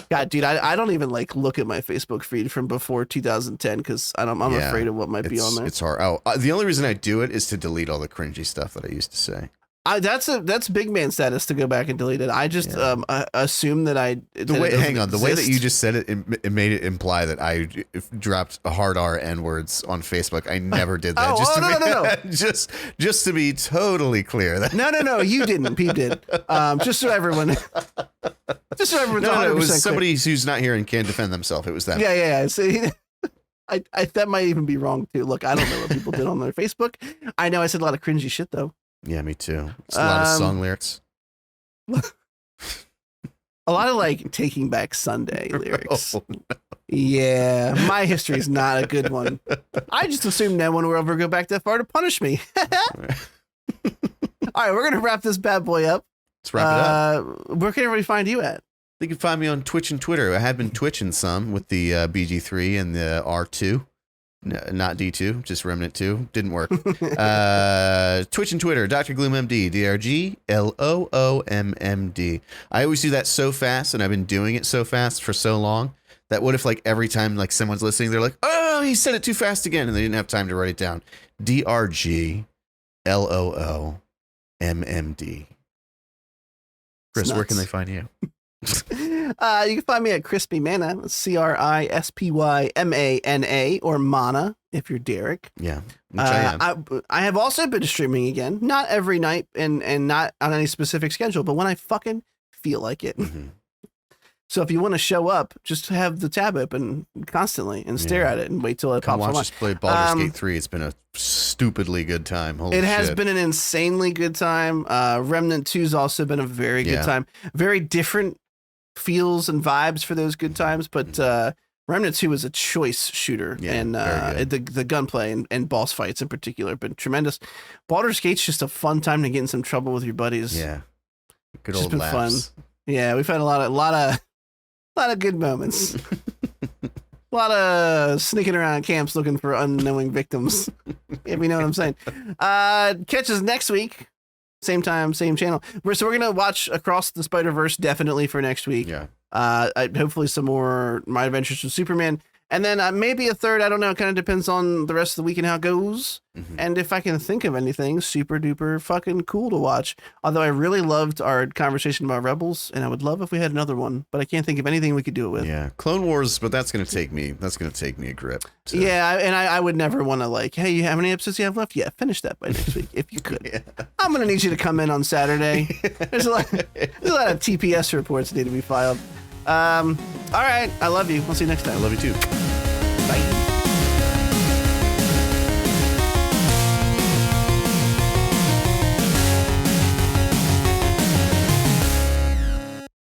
God, dude, I don't even like look at my Facebook feed from before 2010 because I'm afraid of what might be on there.
It's hard. Oh, the only reason I do it is to delete all the cringy stuff that I used to say.
That's big man status to go back and delete it. I just assume that
the way that you just said it made it imply that I dropped hard R N words on Facebook. I never did that.
No.
Just to be totally clear.
No, you didn't. Pete did. Just so everyone's
No, it was somebody who's not here and can't defend themselves. It was them.
Yeah. See, I that might even be wrong too. Look, I don't know what people did on their Facebook. I know I said a lot of cringy shit though.
Yeah, me too. It's a lot of song lyrics.
A lot of like Taking Back Sunday lyrics.
Oh, no.
Yeah, my history is not a good one. I just assumed no one will ever go back that far to punish me. All right, we're going to wrap this bad boy up.
Let's wrap it up.
Where can everybody find you at?
They can find me on Twitch and Twitter. I have been twitching some with the BG3 and the R2. No, not D2, just Remnant 2. Didn't work. Twitch and Twitter, Dr. Gloom MD, DRGLOOMMD. I always do that so fast, and I've been doing it so fast for so long that what if like every time like someone's listening, they're like, oh, he said it too fast again, and they didn't have time to write it down. DRGLOOMMD. Chris, where can they find you?
You can find me at Crispy Mana, CRISPYMANA, or Mana if you're Derek.
Yeah, which I am.
I have also been streaming again, not every night and not on any specific schedule, but when I fucking feel like it. Mm-hmm. So if you want to show up, just have the tab open constantly and stare at it and wait till it pops on.
Watch us play Baldur's Gate 3. It's been a stupidly good time. Holy shit.
Has been an insanely good time. Remnant 2 has also been a very good time. Very different feels and vibes for those good times, but Remnant 2 is a choice shooter, and the gunplay and boss fights in particular have been tremendous. Baldur's Gate's just a fun time to get in some trouble with your buddies.
Yeah, good old laughs.
Fun. Yeah, we've had a lot of good moments. A lot of sneaking around camps looking for unknowing victims, if you know what I'm saying. Catch us next week. Same time, same channel. We're going to watch Across the Spider-Verse definitely for next week.
Yeah.
Hopefully some more My Adventures with Superman. And then maybe a third. I don't know. It kind of depends on the rest of the week and how it goes. Mm-hmm. And if I can think of anything super duper fucking cool to watch. Although I really loved our conversation about Rebels, and I would love if we had another one, but I can't think of anything we could do it with.
Yeah. Clone Wars, but that's going to take me a grip. So.
Yeah. And I would never want to like, hey, how many episodes do you have left? Yeah. Finish that by next week if you could. Yeah. I'm going to need you to come in on Saturday. There's a lot of TPS reports that need to be filed. All right. I love you. We'll see you next time.
I love you too.